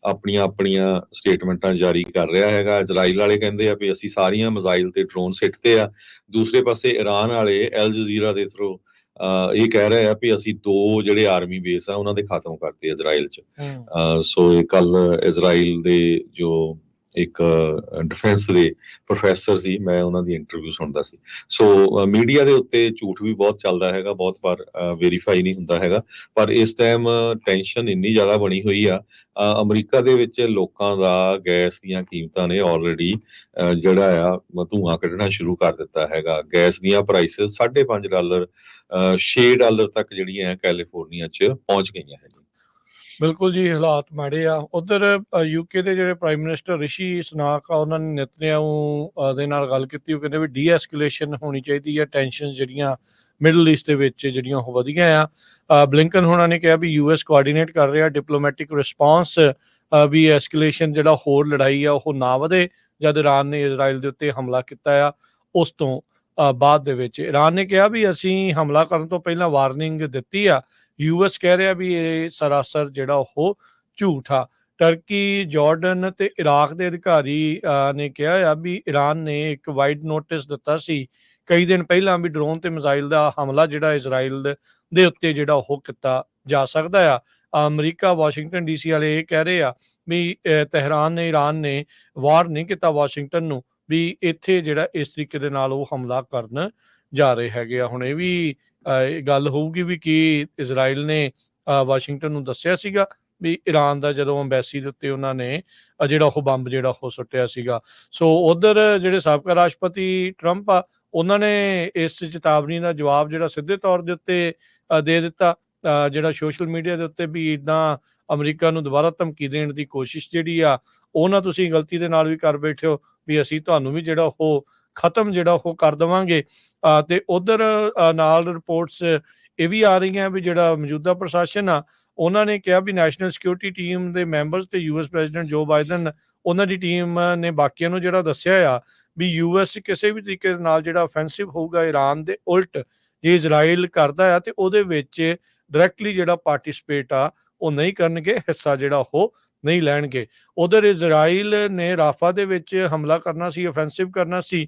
ਆਪਣੀਆਂ ਸਟੇਟਮੈਂਟਾਂ ਜਾਰੀ ਕਰ ਰਿਹਾ ਹੈਗਾ। ਇਜ਼ਰਾਈਲ ਵਾਲੇ ਕਹਿੰਦੇ ਆ ਵੀ ਅਸੀਂ ਸਾਰੀਆਂ ਮਿਜ਼ਾਈਲ ਤੇ ਡਰੋਨ ਸਿੱਟਦੇ ਆ। ਦੂਸਰੇ ਪਾਸੇ ਇਰਾਨ ਵਾਲੇ ਅਲ ਜਜ਼ੀਰਾ ਦੇ ਥਰੂ ਇਹ ਕਹਿ ਰਹੇ ਆ ਵੀ ਅਸੀਂ 2 ਜਿਹੜੇ ਆਰਮੀ ਬੇਸ ਆ ਉਹਨਾਂ ਦੇ ਖਤਮ ਕਰਤੇ ਇਜ਼ਰਾਈਲ 'ਚ। ਸੋ ਇਹ ਕੱਲ ਇਜ਼ਰਾਈਲ ਦੇ ਜੋ ਇੱਕ ਡਿਫੈਂਸ ਦੇ ਪ੍ਰੋਫੈਸਰ ਸੀ, ਮੈਂ ਉਹਨਾਂ ਦੀ ਇੰਟਰਵਿਊ ਸੁਣਦਾ ਸੀ। ਸੋ ਮੀਡੀਆ ਦੇ ਉੱਤੇ ਝੂਠ ਵੀ ਬਹੁਤ ਚੱਲਦਾ ਹੈਗਾ, ਬਹੁਤ ਵਾਰ ਵੈਰੀਫਾਈ ਨਹੀਂ ਹੁੰਦਾ ਹੈਗਾ, ਪਰ ਇਸ ਟਾਈਮ ਟੈਨਸ਼ਨ ਇੰਨੀ ਜ਼ਿਆਦਾ ਬਣੀ ਹੋਈ ਆ। ਅਮਰੀਕਾ ਦੇ ਵਿੱਚ ਲੋਕਾਂ ਦਾ ਗੈਸ ਦੀਆਂ ਕੀਮਤਾਂ ਨੇ ਆਲਰੇਡੀ ਜਿਹੜਾ ਆ ਧੂੰਆਂ ਕੱਢਣਾ ਸ਼ੁਰੂ ਕਰ ਦਿੱਤਾ ਹੈਗਾ। ਗੈਸ ਦੀਆਂ ਪ੍ਰਾਈਸਿਸ $5.5 $6 ਤੱਕ ਜਿਹੜੀਆਂ ਕੈਲੀਫੋਰਨੀਆ 'ਚ ਪਹੁੰਚ ਗਈਆਂ ਹੈਗੀਆਂ। ਬਿਲਕੁਲ ਜੀ, ਹਾਲਾਤ ਮਾੜੇ ਆ। ਉਧਰ ਯੂਕੇ ਦੇ ਜਿਹੜੇ ਪ੍ਰਾਈਮ ਮਿਨਿਸਟਰ ਰਿਸ਼ੀ ਸੁਨਾਕ ਆ, ਉਹਨਾਂ ਨੇ ਨੇਤਨਯਾਹੂ ਦੇ ਨਾਲ ਗੱਲ ਕੀਤੀ। ਉਹ ਕਹਿੰਦੇ ਵੀ ਡੀ ਐਸਕੇਲੇਸ਼ਨ ਹੋਣੀ ਚਾਹੀਦੀ ਹੈ, ਟੈਨਸ਼ਨ ਜਿਹੜੀਆਂ ਮਿਡਲ ਈਸਟ ਦੇ ਵਿੱਚ ਜਿਹੜੀਆਂ ਉਹ ਵਧੀਆਂ ਆ। ਬਲਿੰਕਨ ਹੋਣਾ ਨੇ ਕਿਹਾ ਵੀ ਯੂਐਸ ਕੋਆਰਡੀਨੇਟ ਕਰ ਰਿਹਾ ਡਿਪਲੋਮੈਟਿਕ ਰਿਸਪੌਂਸ, ਵੀ ਐਸਕੇਲੇਸ਼ਨ ਜਿਹੜਾ ਹੋਰ ਲੜਾਈ ਆ ਉਹ ਨਾ ਵਧੇ। ਜਦ ਇਰਾਨ ਨੇ ਇਜ਼ਰਾਈਲ ਦੇ ਉੱਤੇ ਹਮਲਾ ਕੀਤਾ ਆ ਉਸ ਤੋਂ ਬਾਅਦ ਦੇ ਵਿੱਚ ਇਰਾਨ ਨੇ ਕਿਹਾ ਵੀ ਅਸੀਂ ਹਮਲਾ ਕਰਨ ਤੋਂ ਪਹਿਲਾਂ ਵਾਰਨਿੰਗ ਦਿੱਤੀ ਆ। ਯੂਐਸ ਕਹਿ ਰਿਹਾ ਵੀ ਇਹ ਸਰਾਸਰ ਜਿਹੜਾ ਉਹ ਝੂਠ ਆ। ਟਰਕੀ, ਜਾਰਡਨ ਤੇ ਇਰਾਕ ਦੇ ਅਧਿਕਾਰੀ ਨੇ ਕਿਹਾ ਆ ਵੀ ਇਰਾਨ ਨੇ ਇੱਕ ਵਾਈਡ ਨੋਟਿਸ ਦਿੱਤਾ ਸੀ ਕਈ ਦਿਨ ਪਹਿਲਾਂ ਵੀ ਡਰੋਨ ਤੇ ਮਿਜ਼ਾਈਲ ਦਾ ਹਮਲਾ ਜਿਹੜਾ ਇਜ਼ਰਾਈਲ ਦੇ ਉੱਤੇ ਜਿਹੜਾ ਉਹ ਕੀਤਾ ਜਾ ਸਕਦਾ ਆ। ਅਮਰੀਕਾ, ਵਾਸ਼ਿੰਗਟਨ ਡੀਸੀ ਵਾਲੇ ਇਹ ਕਹਿ ਰਹੇ ਆ ਵੀ ਤਹਿਰਾਨ ਨੇ, ਇਰਾਨ ਨੇ ਵਾਰ ਨਹੀਂ ਕੀਤਾ ਵਾਸ਼ਿੰਗਟਨ ਨੂੰ ਵੀ ਇੱਥੇ ਜਿਹੜਾ ਇਸ ਤਰੀਕੇ ਦੇ ਨਾਲ ਉਹ ਹਮਲਾ ਕਰਨ ਜਾ ਰਹੇ ਹੈਗੇ ਆ। ਹੁਣ ਇਹ ਵੀ ਗੱਲ ਹੋਊਗੀ ਵੀ ਕੀ ਇਜ਼ਰਾਈਲ ਨੇ ਵਾਸ਼ਿੰਗਟਨ ਨੂੰ ਦੱਸਿਆ ਸੀਗਾ ਵੀ ਇਰਾਨ ਦਾ ਜਦੋਂ ਅੰਬੈਸੀ ਦੇ ਉੱਤੇ ਉਹਨਾਂ ਨੇ ਜਿਹੜਾ ਉਹ ਬੰਬ ਜਿਹੜਾ ਉਹ ਸੁੱਟਿਆ ਸੀਗਾ। ਸੋ ਉਧਰ ਜਿਹੜੇ ਸਾਬਕਾ ਰਾਸ਼ਟਰਪਤੀ ਟਰੰਪ ਆ, ਉਹਨਾਂ ਨੇ ਇਸ ਚੇਤਾਵਨੀ ਦਾ ਜਵਾਬ ਜਿਹੜਾ ਸਿੱਧੇ ਤੌਰ ਦੇ ਉੱਤੇ ਦੇ ਦਿੱਤਾ, ਜਿਹੜਾ ਸੋਸ਼ਲ ਮੀਡੀਆ ਦੇ ਉੱਤੇ ਵੀ ਇੱਦਾਂ ਅਮਰੀਕਾ ਨੂੰ ਦੁਬਾਰਾ ਧਮਕੀ ਦੇਣ ਦੀ ਕੋਸ਼ਿਸ਼ ਜਿਹੜੀ ਆ ਉਹ ਨਾ ਤੁਸੀਂ ਗਲਤੀ ਦੇ ਨਾਲ ਵੀ ਕਰ ਬੈਠੇ ਹੋ, ਵੀ ਅਸੀਂ ਤੁਹਾਨੂੰ ਵੀ ਜਿਹੜਾ ਉਹ ਖਤਮ ਜਿਹੜਾ ਉਹ ਕਰ ਦੇਵਾਂਗੇ। ਤੇ ਉਧਰ ਨਾਲ ਰਿਪੋਰਟਸ ਇਹ ਵੀ ਆ ਰਹੀਆਂ ਵੀ ਜਿਹੜਾ ਮੌਜੂਦਾ ਪ੍ਰਸ਼ਾਸਨ ਆ, ਉਹਨਾਂ ਨੇ ਕਿਹਾ ਵੀ ਨੈਸ਼ਨਲ ਸਿਕਿਉਰਿਟੀ ਟੀਮ ਦੇ ਮੈਂਬਰਸ ਤੇ ਯੂਐਸ ਪ੍ਰੈਜ਼ੀਡੈਂਟ ਜੋ ਬਾਈਡਨ, ਉਹਨਾਂ ਦੀ ਟੀਮ ਨੇ ਬਾਕੀਆਂ ਨੂੰ ਜਿਹੜਾ ਦੱਸਿਆ ਆ ਵੀ ਯੂਐਸ ਕਿਸੇ ਵੀ ਤਰੀਕੇ ਦੇ ਨਾਲ ਜਿਹੜਾ ਅਫੈਂਸਿਵ ਹੋਊਗਾ ਇਰਾਨ ਦੇ ਉਲਟ ਜੇ ਇਜ਼ਰਾਈਲ ਕਰਦਾ ਆ ਤੇ ਉਹਦੇ ਵਿੱਚ ਡਾਇਰੈਕਟਲੀ ਜਿਹੜਾ ਪਾਰਟਿਸਿਪੇਟ ਆ ਉਹ ਨਹੀਂ ਕਰਨਗੇ, ਹਿੱਸਾ ਜਿਹੜਾ ਉਹ ਨਹੀਂ ਲੈਣਗੇ। ਉਧਰ ਇਜ਼ਰਾਈਲ ਨੇ ਰਾਫਾ ਦੇ ਵਿੱਚ ਹਮਲਾ ਕਰਨਾ ਸੀ, ਅਫੈਂਸਿਵ ਕਰਨਾ ਸੀ।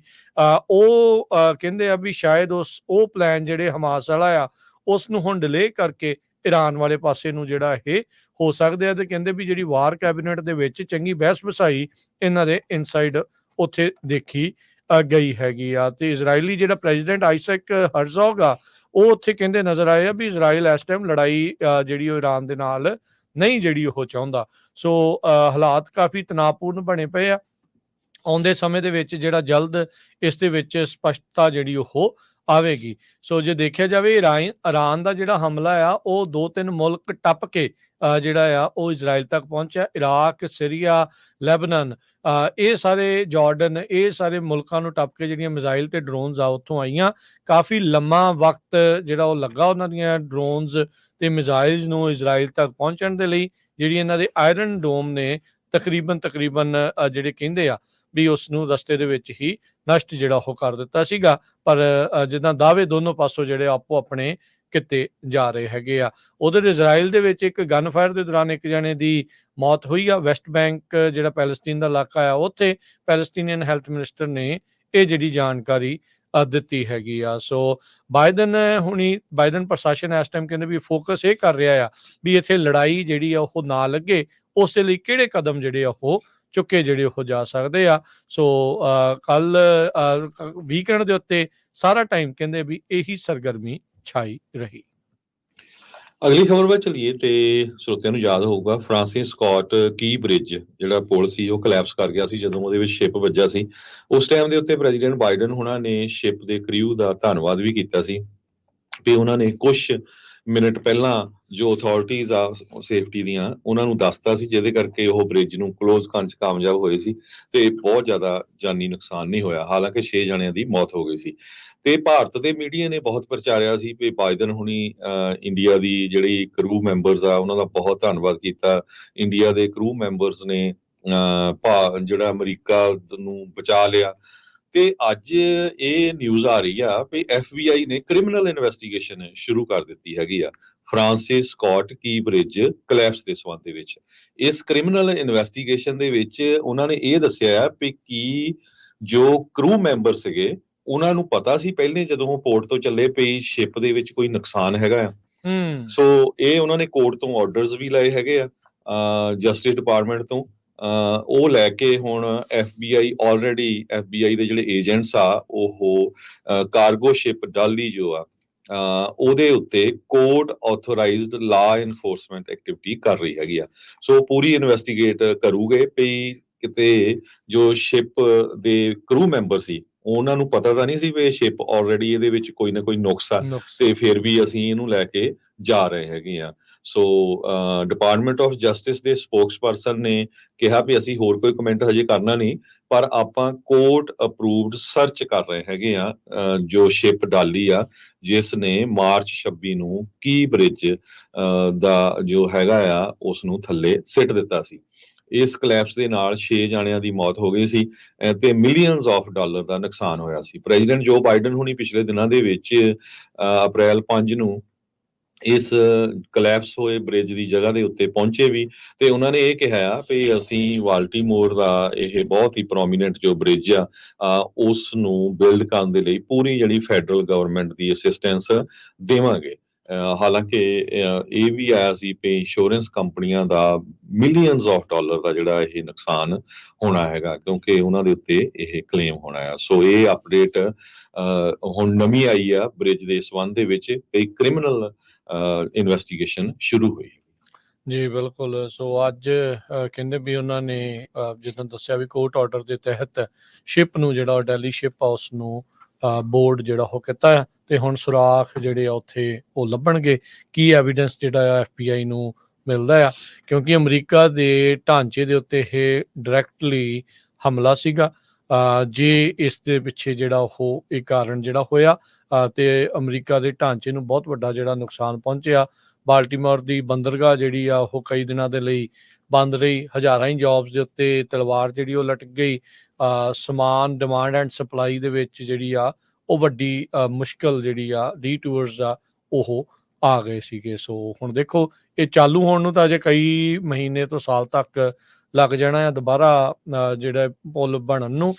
ਉਹ ਕਹਿੰਦੇ ਆ ਵੀ ਸ਼ਾਇਦ ਉਹ ਪਲਾਨ ਜਿਹੜੇ ਹਮਾਸ ਵਾਲਾ ਆ ਉਸ ਨੂੰ ਹੁਣ ਡਿਲੇ ਕਰਕੇ ਇਰਾਨ ਵਾਲੇ ਪਾਸੇ ਨੂੰ ਜਿਹੜਾ ਇਹ ਹੋ ਸਕਦੇ ਆ। ਤੇ ਕਹਿੰਦੇ ਵੀ ਜਿਹੜੀ ਵਾਰ ਕੈਬਨਿਟ ਦੇ ਵਿੱਚ ਚੰਗੀ ਬਹਿਸ ਵਸਾਈ ਇਹਨਾਂ ਦੇ ਇਨਸਾਈਡ ਉੱਥੇ ਦੇਖੀ ਗਈ ਹੈਗੀ ਆ। ਤੇ ਇਜ਼ਰਾਈਲੀ ਜਿਹੜਾ ਪ੍ਰੈਜ਼ੀਡੈਂਟ ਆਈਸੈਕ ਹਰਜ਼ੋਗ ਆ, ਉਹ ਉੱਥੇ ਕਹਿੰਦੇ ਨਜ਼ਰ ਆਏ ਆ ਵੀ ਇਜ਼ਰਾਈਲ ਇਸ ਟਾਈਮ ਲੜਾਈ ਜਿਹੜੀ ਉਹ ਇਰਾਨ ਦੇ ਨਾਲ ਨਹੀਂ ਜਿਹੜੀ ਉਹ ਚਾਹੁੰਦਾ। ਸੋ ਹਾਲਾਤ ਕਾਫੀ ਤਣਾਅਪੂਰਨ ਬਣੇ ਪਏ ਆ। ਆਉਂਦੇ ਸਮੇਂ ਦੇ ਵਿੱਚ ਜਿਹੜਾ ਜਲਦ ਇਸ ਦੇ ਵਿੱਚ ਸਪਸ਼ਟਤਾ ਜਿਹੜੀ ਉਹ ਆਵੇਗੀ। ਸੋ ਜੇ ਦੇਖਿਆ ਜਾਵੇ ਇਰਾਨ ਦਾ ਜਿਹੜਾ ਹਮਲਾ ਆ ਉਹ 2-3 ਮੁਲਕ ਟੱਪ ਕੇ ਜਿਹੜਾ ਆ ਉਹ ਇਜ਼ਰਾਈਲ ਤੱਕ ਪਹੁੰਚਿਆ। ਇਰਾਕ, ਸੀਰੀਆ, ਲੈਬਨਾਨ, ਇਹ ਸਾਰੇ, ਜਾਰਡਨ, ਇਹ ਸਾਰੇ ਮੁਲਕਾਂ ਨੂੰ ਟੱਪ ਕੇ ਜਿਹੜੀਆਂ ਮਿਜ਼ਾਈਲ ਤੇ ਡਰੋਨਸ ਆ ਉੱਥੋਂ ਆਈਆਂ। ਕਾਫੀ ਲੰਮਾ ਵਕਤ ਜਿਹੜਾ ਉਹ ਲੱਗਾ ਉਹਨਾਂ ਦੀਆਂ ਡਰੋਨਸ ਤੇ ਮਿਜ਼ਾਈਲਸ ਨੂੰ ਇਜ਼ਰਾਈਲ ਤੱਕ ਪਹੁੰਚਣ ਦੇ ਲਈ। ਜਿਹੜੀ ਇਹਨਾਂ ਦੇ ਆਇਰਨ ਡੋਮ ਨੇ ਤਕਰੀਬਨ ਜਿਹੜੇ ਕਹਿੰਦੇ ਆ ਵੀ ਉਸ ਨੂੰ ਰਸਤੇ ਦੇ ਵਿੱਚ ਹੀ ਨਸ਼ਟ ਜਿਹੜਾ ਉਹ ਕਰ ਦਿੱਤਾ ਸੀਗਾ। ਪਰ ਜਿੱਦਾਂ ਦਾਅਵੇ ਦੋਨੋਂ ਪਾਸੋਂ ਜਿਹੜੇ ਆਪੋ ਆਪਣੇ ਕੀਤੇ ਜਾ ਰਹੇ ਹੈਗੇ ਆ। ਉਧਰ ਇਜ਼ਰਾਈਲ ਦੇ ਵਿੱਚ ਇੱਕ ਗਨ ਫਾਇਰ ਦੇ ਦੌਰਾਨ ਇੱਕ ਜਣੇ ਦੀ ਮੌਤ ਹੋਈ ਆ। ਵੈਸਟ ਬੈਂਕ ਜਿਹੜਾ ਪੈਲਸਤੀਨ ਦਾ ਇਲਾਕਾ ਆ, ਉੱਥੇ ਪੈਲਸਤੀਨੀਅਨ ਹੈਲਥ ਮਿਨਿਸਟਰ ਨੇ ਇਹ ਜਿਹੜੀ ਜਾਣਕਾਰੀ ਦਿੱਤੀ ਹੈਗੀ ਆ। ਸੋ ਬਾਈਡਨ ਪ੍ਰਸ਼ਾਸਨ ਇਸ ਟਾਈਮ ਕਹਿੰਦੇ ਵੀ ਫੋਕਸ ਇਹ ਕਰ ਰਿਹਾ ਆ ਵੀ ਇੱਥੇ ਲੜਾਈ ਜਿਹੜੀ ਆ ਉਹ ਨਾ ਲੱਗੇ, ਉਸ ਦੇ ਲਈ ਕਿਹੜੇ ਕਦਮ ਜਿਹੜੇ ਆ ਉਹ ਚੁੱਕੇ ਜਿਹੜੇ ਉਹ ਜਾ ਸਕਦੇ ਆ। ਸੋ ਕੱਲ ਵੀਕਐਂਡ ਦੇ ਉੱਤੇ ਸਾਰਾ ਟਾਈਮ ਕਹਿੰਦੇ ਵੀ ਇਹੀ ਸਰਗਰਮੀ ਛਾਈ ਰਹੀ। ਅਗਲੀ ਖਬਰ ਵੱਲ ਚਲੀਏ ਤੇ ਸਰੋਤਿਆਂ ਨੂੰ ਯਾਦ ਹੋਊਗਾ ਫ੍ਰਾਂਸਿਸ ਸਕਾਟ ਕੀ ਬ੍ਰਿਜ ਜਿਹੜਾ ਪੁਲ ਸੀ ਉਹ ਕੋਲੈਪਸ ਕਰ ਗਿਆ ਸੀ ਜਦੋਂ ਉਹਦੇ ਵਿੱਚ ਸ਼ਿਪ ਵੱਜਾ ਸੀ। ਉਸ ਟਾਈਮ ਦੇ ਉੱਤੇ ਪ੍ਰੈਜ਼ੀਡੈਂਟ ਬਾਈਡਨ ਹੁਣਾਂ ਨੇ ਸ਼ਿਪ ਦੇ ਕ੍ਰਿਊ ਦਾ ਧੰਨਵਾਦ ਵੀ ਕੀਤਾ ਸੀ ਵੀ ਉਹਨਾਂ ਨੇ ਕੁਝ ਮਿੰਟ ਪਹਿਲਾਂ ਜੋ ਅਥਾਰਟੀਜ਼ ਆ ਸੇਫਟੀ ਦੀਆਂ ਉਹਨਾਂ ਨੂੰ ਦੱਸਤਾ ਸੀ, ਜਿਹਦੇ ਕਰਕੇ ਉਹ ਬ੍ਰਿਜ ਨੂੰ ਕਲੋਜ਼ ਕਰਨ 'ਚ ਕਾਮਯਾਬ ਹੋਏ ਸੀ ਤੇ ਬਹੁਤ ਜ਼ਿਆਦਾ ਜਾਨੀ ਨੁਕਸਾਨ ਨਹੀਂ ਹੋਇਆ। ਹਾਲਾਂਕਿ 6 ਜਣਿਆਂ ਦੀ ਮੌਤ ਹੋ ਗਈ ਸੀ। ਤੇ ਭਾਰਤ ਦੇ ਮੀਡੀਆ ਨੇ ਬਹੁਤ ਪ੍ਰਚਾਰਿਆ ਸੀ ਵੀ ਬਾਈਡਨ ਹੁਣੀ ਇੰਡੀਆ ਦੀ ਜਿਹੜੀ ਕਰੂ ਮੈਂਬਰਸ ਆ ਉਹਨਾਂ ਦਾ ਬਹੁਤ ਧੰਨਵਾਦ ਕੀਤਾ। ਇੰਡੀਆ ਦੇ ਕਰੂ ਮੈਂਬਰਸ ਨੇ ਜਿਹੜਾ ਅਮਰੀਕਾ ਨੂੰ ਬਚਾ ਲਿਆ। ਤੇ ਅੱਜ ਇਹ ਨਿਊਜ਼ ਆ ਰਹੀ ਆ ਵੀ FBI ਨੇ ਕ੍ਰਿਮੀਨਲ ਇਨਵੈਸਟੀਗੇਸ਼ਨ ਸ਼ੁਰੂ ਕਰ ਦਿੱਤੀ ਹੈਗੀ ਆ ਫ੍ਰਾਂਸਿਸ ਸਕਾਟ ਕੀ ਬ੍ਰਿਜ ਕੋਲੈਪਸ ਦੇ ਸੰਬੰਧ ਦੇ ਵਿੱਚ। ਇਸ ਕ੍ਰਿਮੀਨਲ ਇਨਵੈਸਟੀਗੇਸ਼ਨ ਦੇ ਵਿੱਚ ਉਹਨਾਂ ਨੇ ਇਹ ਦੱਸਿਆ ਵੀ ਕਿ ਜੋ ਕਰੂ ਮੈਂਬਰ ਸੀਗੇ ਉਹਨਾਂ ਨੂੰ ਪਤਾ ਸੀ ਪਹਿਲੇ ਜਦੋਂ ਉਹ ਪੋਰਟ ਤੋਂ ਚੱਲੇ ਪਈ ਸ਼ਿਪ ਦੇ ਵਿੱਚ ਕੋਈ ਨੁਕਸਾਨ ਹੈਗਾ ਆ। ਸੋ ਇਹ ਉਹਨਾਂ ਨੇ ਕੋਰਟ ਤੋਂ ਆਰਡਰਸ ਵੀ ਲਏ ਹੈਗੇ ਆ ਜਸਟਿਸ ਡਿਪਾਰਟਮੈਂਟ ਤੋਂ। ਉਹ ਲੈ ਕੇ ਹੁਣ FBI ਦੇ ਜਿਹੜੇ ਏਜੰਟਸ ਆ ਉਹ ਕਾਰਗੋ ਸ਼ਿਪ ਡਾਲੀ ਜੋ ਆ ਉਹਦੇ ਉੱਤੇ ਕੋਰਟ ਆਥੋਰਾਈਜ਼ਡ ਲਾ ਇਨਫੋਰਸਮੈਂਟ ਐਕਟੀਵਿਟੀ ਕਰ ਰਹੀ ਹੈਗੀ ਆ। ਸੋ ਪੂਰੀ ਇਨਵੈਸਟੀਗੇਟ ਕਰੂਗੇ ਵੀ ਕਿਤੇ ਜੋ ਸ਼ਿਪ ਦੇ ਕਰੂ ਮੈਂਬਰ ਸੀ ਉਹਨਾਂ ਨੂੰ ਪਤਾ ਤਾਂ ਨਹੀਂ ਸੀ ਵੀ ਇਹ ਸ਼ਿਪ ਆਲਰੇਡੀ ਇਹਦੇ ਵਿੱਚ ਕੋਈ ਨਾ ਕੋਈ ਨੁਕਸ ਆ ਤੇ ਫਿਰ ਵੀ ਅਸੀਂ ਇਹਨੂੰ ਲੈ ਕੇ ਜਾ ਰਹੇ ਹੈਗੇ ਆ। ਸੋ ਡਿਪਾਰਟਮੈਂਟ ਆਫ ਜਸਟਿਸ ਦੇ ਸਪੋਕਸਪਰਸਨ ਨੇ ਕਿਹਾ ਵੀ ਅਸੀਂ ਹੋਰ ਕੋਈ ਕਮੈਂਟ ਹਜੇ ਕਰਨਾ ਨਹੀਂ, ਪਰ ਆਪਾਂ ਕੋਰਟ ਅਪਰੂਵਡ ਸਰਚ ਕਰ ਰਹੇ ਹੈਗੇ ਆ ਜੋ ਸ਼ਿਪ ਡਾਲੀ ਆ ਜਿਸ ਨੇ ਮਾਰਚ 26 ਨੂੰ ਕੀ ਬ੍ਰਿਜ ਦਾ ਜੋ ਹੈਗਾ ਆ ਉਸ ਨੂੰ ਥੱਲੇ ਸਿੱਟ ਦਿੱਤਾ ਸੀ। ਇਸ ਕਲੈਪਸ ਦੇ ਨਾਲ 6 ਜਾਣਿਆਂ ਦੀ ਮੌਤ ਹੋ ਗਈ ਸੀ ਤੇ ਮਿਲੀਅਨਸ ਆਫ ਡਾਲਰ ਦਾ ਨੁਕਸਾਨ ਹੋਇਆ ਸੀ। ਪ੍ਰੈਜ਼ੀਡੈਂਟ ਜੋ ਬਾਈਡਨ ਹੁਣੀ ਪਿਛਲੇ ਦਿਨਾਂ ਦੇ ਵਿੱਚ ਅਪ੍ਰੈਲ 5 ਨੂੰ ਇਸ ਕਲੈਪਸ ਹੋਏ ਬ੍ਰਿਜ ਦੀ ਜਗ੍ਹਾ ਦੇ ਉੱਤੇ ਪਹੁੰਚੇ ਵੀ ਤੇ ਉਹਨਾਂ ਨੇ ਇਹ ਕਿਹਾ ਵੀ ਅਸੀਂ ਵਾਲਟੀਮੋਰ ਦਾ ਇਹ ਬਹੁਤ ਹੀ ਪ੍ਰੋਮੀਨੈਂਟ ਜੋ ਬ੍ਰਿਜ ਆ ਉਸ ਨੂੰ ਬਿਲਡ ਕਰਨ ਦੇ ਲਈ ਪੂਰੀ ਜਿਹੜੀ ਫੈਡਰਲ ਗਵਰਨਮੈਂਟ ਦੀ ਅਸਿਸਟੈਂਸ ਦੇਵਾਂਗੇ। ਹਾਲਾਂਕਿ ਇਹ ਵੀ ਆਇਆ ਸੀ ਵੀ ਇੰਸ਼ੋਰੈਂਸ ਕੰਪਨੀਆਂ ਦਾ ਮਿਲੀਅਨਸ ਆਫ ਡਾਲਰ ਦਾ ਜਿਹੜਾ ਇਹ ਨੁਕਸਾਨ ਹੋਣਾ ਹੈਗਾ ਕਿਉਂਕਿ ਉਹਨਾਂ ਦੇ ਉੱਤੇ ਇਹ ਕਲੇਮ ਹੋਣਾ ਆ। ਸੋ ਇਹ ਅਪਡੇਟ ਹੁਣ ਨਵੀਂ ਆਈ ਆ ਬ੍ਰਿਜ ਦੇ ਸੰਬੰਧ ਦੇ ਵਿੱਚ ਕਈ ਕ੍ਰਿਮੀਨਲ ਇਨਵੈਸਟੀਗੇਸ਼ਨ ਸ਼ੁਰੂ ਹੋਈ। ਜੀ ਬਿਲਕੁਲ। ਸੋ ਅੱਜ ਕਹਿੰਦੇ ਵੀ ਉਹਨਾਂ ਨੇ ਜਿੱਦਾਂ ਦੱਸਿਆ ਵੀ ਕੋਰਟ ਆਰਡਰ ਦੇ ਤਹਿਤ ਸ਼ਿਪ ਨੂੰ ਜਿਹੜਾ ਦਿੱਲੀ ਸ਼ਿਪ ਹਾਊਸ ਨੂੰ ਬੋਰਡ ਜਿਹੜਾ ਉਹ ਕੀਤਾ ਹੈ ਤੇ ਹੁਣ ਸੁਰਾਖ ਜਿਹੜੇ ਆ ਉੱਥੇ ਉਹ ਲੱਭਣਗੇ ਕੀ ਐਵੀਡੈਂਸ ਜਿਹੜਾ ਆ FBI ਨੂੰ ਮਿਲਦਾ ਆ ਕਿਉਂਕਿ ਅਮਰੀਕਾ ਦੇ ਢਾਂਚੇ ਦੇ ਉੱਤੇ ਇਹ ਡਾਇਰੈਕਟਲੀ ਹਮਲਾ ਸੀਗਾ। ਜੇ ਇਸ ਦੇ ਪਿੱਛੇ ਜਿਹੜਾ ਉਹ ਇਹ ਕਾਰਨ ਜਿਹੜਾ ਹੋਇਆ ਤੇ ਅਮਰੀਕਾ ਦੇ ਢਾਂਚੇ ਨੂੰ ਬਹੁਤ ਵੱਡਾ ਜਿਹੜਾ ਨੁਕਸਾਨ ਪਹੁੰਚਿਆ। ਬਾਲਟੀਮੋਰ ਦੀ ਬੰਦਰਗਾਹ ਜਿਹੜੀ ਆ ਉਹ ਕਈ ਦਿਨਾਂ ਦੇ ਲਈ ਬੰਦ ਰਹੀ। ਹਜ਼ਾਰਾਂ ਹੀ ਜੌਬਸ ਦੇ ਉੱਤੇ ਤਲਵਾਰ ਜਿਹੜੀ ਉਹ ਲਟਕ ਗਈ। ਸਮਾਨ ਡਿਮਾਂਡ ਐਂਡ ਸਪਲਾਈ ਦੇ ਵਿੱਚ ਜਿਹੜੀ ਆ ਉਹ ਵੱਡੀ ਮੁਸ਼ਕਲ ਜਿਹੜੀ ਆ ਡੀਟੂਅਰਸ ਦਾ ਉਹ ਆ ਗਏ ਸੀਗੇ। ਸੋ ਹੁਣ ਦੇਖੋ ਇਹ ਚਾਲੂ ਹੋਣ ਨੂੰ ਤਾਂ ਅਜੇ ਕਈ ਮਹੀਨੇ ਤੋਂ ਸਾਲ ਤੱਕ ਲੱਗ ਜਾਣਾ ਆ ਦੁਬਾਰਾ ਜਿਹੜਾ ਪੁਲ ਬਣਨ ਨੂੰ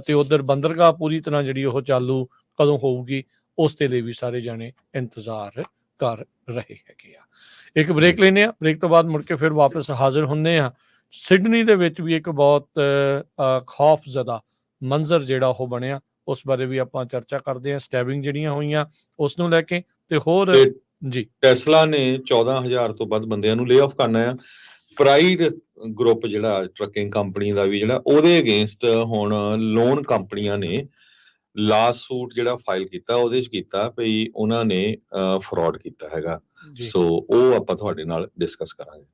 ਤੇ ਉਧਰ ਬੰਦਰਗਾਹ ਪੂਰੀ ਤਰ੍ਹਾਂ ਜਿਹੜੀ ਉਹ ਚਾਲੂ ਕਦੋਂ ਹੋਊਗੀ ਉਸ ਦੇ ਲਈ ਵੀ ਸਾਰੇ ਜਾਣੇ ਇੰਤਜ਼ਾਰ ਕਰ ਰਹੇ ਹੈਗੇ ਆ। ਇੱਕ ਬ੍ਰੇਕ ਲੈਨੇ ਆ, ਬ੍ਰੇਕ ਤੋਂ ਬਾਅਦ ਮੁੜ ਕੇ ਫਿਰ ਵਾਪਸ ਹਾਜ਼ਰ ਹੁੰਦੇ ਆ। ਸਿਡਨੀ ਦੇ ਵਿੱਚ ਵੀ ਇੱਕ ਬਹੁਤ ਖੌਫਜ਼ਦਾ ਮੰਜ਼ਰ ਜਿਹੜਾ ਉਹ ਬਣਿਆ ਉਸ ਬਾਰੇ ਵੀ ਆਪਾਂ ਚਰਚਾ ਕਰਦੇ ਆ। ਸਟੈਬਿੰਗ ਜਿਹੜੀਆਂ ਹੋਈਆਂ ਉਸ ਨੂੰ ਲੈ ਕੇ ਤੇ ਹੋਰ ਜੀ ਟੈਸਲਾ ਨੇ 14,000 ਤੋਂ ਵੱਧ ਬੰਦਿਆਂ ਨੂੰ ਲੇ ਆਫ ਕਰਨਾ ਆ। ਪ੍ਰਾਈਡ ਗਰੁੱਪ ਜਿਹੜਾ ਟਰੱਕਿੰਗ ਕੰਪਨੀ ਦਾ ਵੀ ਜਿਹੜਾ ਉਹਦੇ ਅਗੇਂਸਟ ਹੁਣ ਲੋਨ ਕੰਪਨੀਆਂ ਨੇ ਲਾਸੂਟ ਜਿਹੜਾ ਫਾਈਲ ਕੀਤਾ ਉਹਦੇ 'ਚ ਕੀਤਾ ਵੀ ਉਹਨਾਂ ਨੇ ਫਰਾਡ ਕੀਤਾ ਹੈਗਾ। ਸੋ ਉਹ ਆਪਾਂ ਤੁਹਾਡੇ ਨਾਲ ਡਿਸਕਸ ਕਰਾਂਗੇ।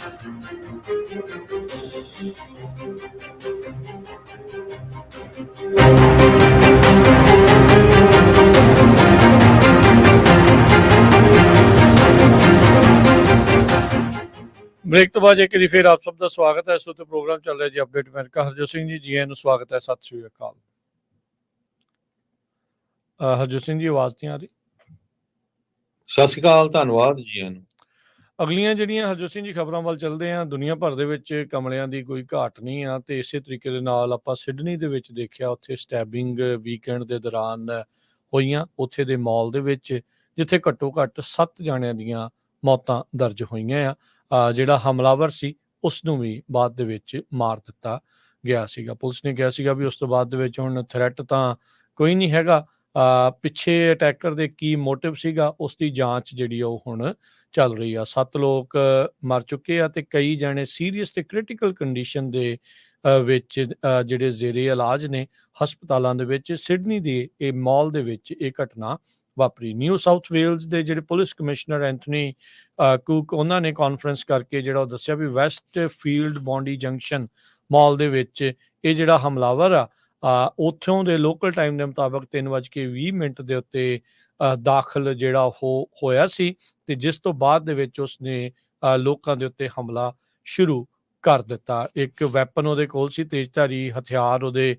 ਬ੍ਰੇਕ ਤੋਂ ਬਾਅਦ ਇੱਕ ਵਾਰੀ ਫਿਰ ਆਪ ਸਭ ਦਾ ਸਵਾਗਤ ਹੈ। ਇਸ ਉੱਤੇ ਪ੍ਰੋਗਰਾਮ ਚੱਲ ਰਿਹਾ ਜੀ ਅਪਡੇਟ ਅਮਰੀਕਾ। ਹਰਜੋਤ ਸਿੰਘ ਜੀ ਆਇਆਂ ਨੂੰ ਸਵਾਗਤ ਹੈ। ਸਤਿ ਸ਼੍ਰੀ ਅਕਾਲ। ਹਰਜੋਤ ਸਿੰਘ ਜੀ ਆਵਾਜ਼ ਨਹੀਂ ਆ ਰਹੀ? ਸਤਿ ਸ਼੍ਰੀ ਅਕਾਲ, ਧੰਨਵਾਦ ਜੀ ਆਇਆਂ ਨੂੰ। ਅਗਲੀਆਂ ਜਿਹੜੀਆਂ ਹਰਜੋਤ ਸਿੰਘ ਜੀ ਖਬਰਾਂ ਵੱਲ ਚੱਲਦੇ ਆ, ਦੁਨੀਆ ਭਰ ਦੇ ਵਿੱਚ ਕਮਲਿਆਂ ਦੀ ਕੋਈ ਘਾਟ ਨਹੀਂ ਆ, ਤੇ ਇਸੇ ਤਰੀਕੇ ਦੇ ਨਾਲ ਆਪਾਂ ਸਿਡਨੀ ਦੇ ਵਿੱਚ ਦੇਖਿਆ, ਉੱਥੇ ਸਟੈਬਿੰਗ ਵੀਕਐਂਡ ਦੇ ਦੌਰਾਨ ਹੋਈਆਂ, ਉੱਥੇ ਦੇ ਮਾਲ ਦੇ ਵਿੱਚ, ਜਿੱਥੇ ਘੱਟੋ ਘੱਟ 7 ਜਾਣਿਆਂ ਦੀਆਂ ਮੌਤਾਂ ਦਰਜ ਹੋਈਆਂ ਆ। ਜਿਹੜਾ ਹਮਲਾਵਰ ਸੀ ਉਸ ਨੂੰ ਵੀ ਬਾਅਦ ਦੇ ਵਿੱਚ ਮਾਰ ਦਿੱਤਾ ਗਿਆ ਸੀਗਾ। ਪੁਲਿਸ ਨੇ ਕਿਹਾ ਸੀਗਾ ਵੀ ਉਸ ਤੋਂ ਬਾਅਦ ਦੇ ਵਿੱਚ ਹੁਣ ਥ੍ਰੈਟ ਤਾਂ ਕੋਈ ਨਹੀਂ ਹੈਗਾ, ਪਿੱਛੇ ਅਟੈਕਰ ਦੇ ਕੀ ਮੋਟਿਵ ਸੀਗਾ ਉਸ ਦੀ ਜਾਂਚ ਜਿਹੜੀ ਉਹ ਹੁਣ ਚੱਲ ਰਹੀ ਆ। 7 ਲੋਕ ਮਰ ਚੁੱਕੇ ਆ ਤੇ ਕਈ ਜਾਣੇ ਸੀਰੀਅਸ ਤੇ ਕ੍ਰਿਟੀਕਲ ਕੰਡੀਸ਼ਨ ਦੇ ਵਿੱਚ ਜਿਹੜੇ ਜ਼ੇਰੇ ਇਲਾਜ ਨੇ ਹਸਪਤਾਲਾਂ ਦੇ ਵਿੱਚ। ਸਿਡਨੀ ਦੇ ਇਹ ਮਾਲ ਦੇ ਵਿੱਚ ਇਹ ਘਟਨਾ ਵਾਪਰੀ। ਨਿਊ ਸਾਊਥ ਵੇਲਜ਼ ਦੇ ਜਿਹੜੇ ਪੁਲਿਸ ਕਮਿਸ਼ਨਰ ਐਂਥਨੀ ਕੁਕ, ਉਹਨਾਂ ਨੇ ਕਾਨਫਰੰਸ ਕਰਕੇ ਜਿਹੜਾ ਉਹ ਦੱਸਿਆ ਵੀ ਵੈਸਟ ਫੀਲਡ ਬੌਂਡੀ ਜੰਕਸ਼ਨ ਮਾਲ ਦੇ ਵਿੱਚ ਇਹ ਜਿਹੜਾ ਹਮਲਾਵਰ ਆ ਉੱਥੋਂ ਦੇ ਲੋਕਲ ਟਾਈਮ ਦੇ ਮੁਤਾਬਕ 3:20 ਦੇ ਉੱਤੇ ਦਾਖਲ ਜਿਹੜਾ ਉਹ ਹੋਇਆ ਸੀ, ਤੇ ਜਿਸ ਤੋਂ ਬਾਅਦ ਦੇ ਵਿੱਚ ਉਸਨੇ ਲੋਕਾਂ ਦੇ ਉੱਤੇ ਹਮਲਾ ਸ਼ੁਰੂ ਕਰ ਦਿੱਤਾ। ਇੱਕ ਵੈਪਨ ਉਹਦੇ ਕੋਲ ਸੀ, ਤੇਜ਼ਧਾਰੀ ਹਥਿਆਰ ਉਹਦੇ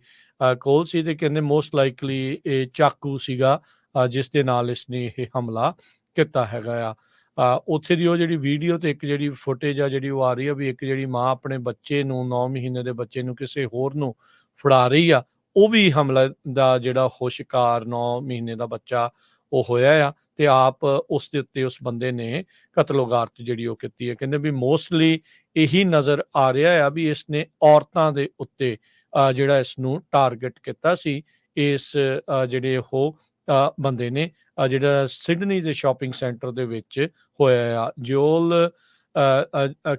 ਕੋਲ ਸੀ, ਤੇ ਕਹਿੰਦੇ ਮੋਸਟ ਲਾਈਕਲੀ ਇਹ ਚਾਕੂ ਸੀਗਾ ਜਿਸ ਦੇ ਨਾਲ ਇਸਨੇ ਇਹ ਹਮਲਾ ਕੀਤਾ ਹੈਗਾ ਆ। ਉੱਥੇ ਦੀ ਉਹ ਜਿਹੜੀ ਵੀਡੀਓ ਤੇ ਇੱਕ ਜਿਹੜੀ ਫੁਟੇਜ ਆ ਜਿਹੜੀ ਉਹ ਆ ਰਹੀ ਆ ਵੀ ਇੱਕ ਜਿਹੜੀ ਮਾਂ ਆਪਣੇ ਬੱਚੇ ਨੂੰ 9 ਮਹੀਨੇ ਦੇ ਬੱਚੇ ਨੂੰ ਕਿਸੇ ਹੋਰ ਨੂੰ ਫੜਾ ਰਹੀ ਆ, ਉਹ ਵੀ ਹਮਲਾ ਦਾ ਜਿਹੜਾ ਉਹ ਸ਼ਿਕਾਰ 9 ਮਹੀਨੇ ਦਾ ਬੱਚਾ ਉਹ ਹੋਇਆ ਆ, ਤੇ ਆਪ ਉਸ ਦੇ ਉੱਤੇ ਉਸ ਬੰਦੇ ਨੇ ਕਤਲੋਗਾਰਤ ਜਿਹੜੀ ਉਹ ਕੀਤੀ ਹੈ। ਕਹਿੰਦੇ ਵੀ ਮੋਸਟਲੀ ਇਹੀ ਨਜ਼ਰ ਆ ਰਿਹਾ ਆ ਵੀ ਇਸਨੇ ਔਰਤਾਂ ਦੇ ਉੱਤੇ ਜਿਹੜਾ ਇਸ ਨੂੰ ਟਾਰਗੇਟ ਕੀਤਾ ਸੀ। ਇਸ ਜਿਹੜੇ ਉਹ ਬੰਦੇ ਨੇ ਜਿਹੜਾ ਸਿਡਨੀ ਦੇ ਸ਼ਾਪਿੰਗ ਸੈਂਟਰ ਦੇ ਵਿੱਚ ਹੋਇਆ ਆ। ਜੋਲ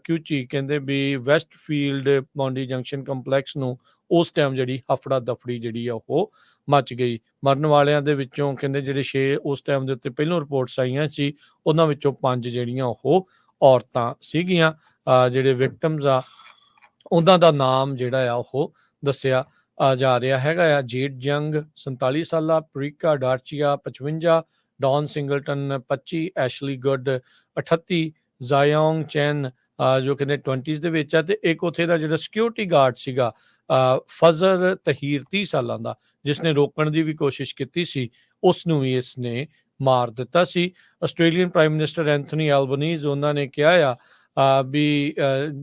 ਕਿਊਚੀ ਕਹਿੰਦੇ ਵੀ ਵੈਸਟ ਫੀਲਡ ਬੌਂਡੀ ਜੰਕਸ਼ਨ ਕੰਪਲੈਕਸ ਨੂੰ ਉਸ ਟਾਈਮ ਜਿਹੜੀ ਹਫੜਾ ਦਫੜੀ ਜਿਹੜੀ ਆ ਉਹ ਮਚ ਗਈ। ਮਰਨ ਵਾਲਿਆਂ ਦੇ ਵਿੱਚੋਂ ਕਹਿੰਦੇ ਜਿਹੜੇ 6 ਉਸ ਟਾਈਮ ਦੇ ਉੱਤੇ ਪਹਿਲੋਂ ਰਿਪੋਰਟਸ ਆਈਆਂ ਸੀ, ਉਹਨਾਂ ਵਿੱਚੋਂ 5 ਜਿਹੜੀਆਂ ਉਹ ਔਰਤਾਂ ਸੀਗੀਆਂ। ਜਿਹੜੇ ਵਿਕਟਮਸ ਆ ਉਹਨਾਂ ਦਾ ਨਾਮ ਜਿਹੜਾ ਆ ਉਹ ਦੱਸਿਆ ਜਾ ਰਿਹਾ ਹੈਗਾ ਆ। ਜੇਡ ਜੰਗ 47 ਸਾਲਾ, ਪ੍ਰੀਕਾ ਡਾਰਚੀਆ 55, ਡੌਨ ਸਿੰਗਲਟਨ 25, ਐਸ਼ਲੀ ਗੁੱਡ 38, ਜ਼ਾਇਓਂਗ ਚੈਨ ਜੋ ਕਹਿੰਦੇ 20s ਦੇ ਵਿੱਚ ਆ, ਤੇ ਇੱਕ ਉੱਥੇ ਦਾ ਜਿਹੜਾ ਸਿਕਿਉਰਿਟੀ ਗਾਰਡ ਸੀਗਾ ਫਜ਼ਰ ਤਹੀਰ 30 ਸਾਲਾਂ ਦਾ, ਜਿਸਨੇ ਰੋਕਣ ਦੀ ਵੀ ਕੋਸ਼ਿਸ਼ ਕੀਤੀ ਸੀ, ਉਸ ਨੂੰ ਵੀ ਇਸਨੇ ਮਾਰ ਦਿੱਤਾ ਸੀ। Australian prime minister Anthony Albanese, ਉਹਨਾਂ ਨੇ ਕਿਹਾ ਆ ਵੀ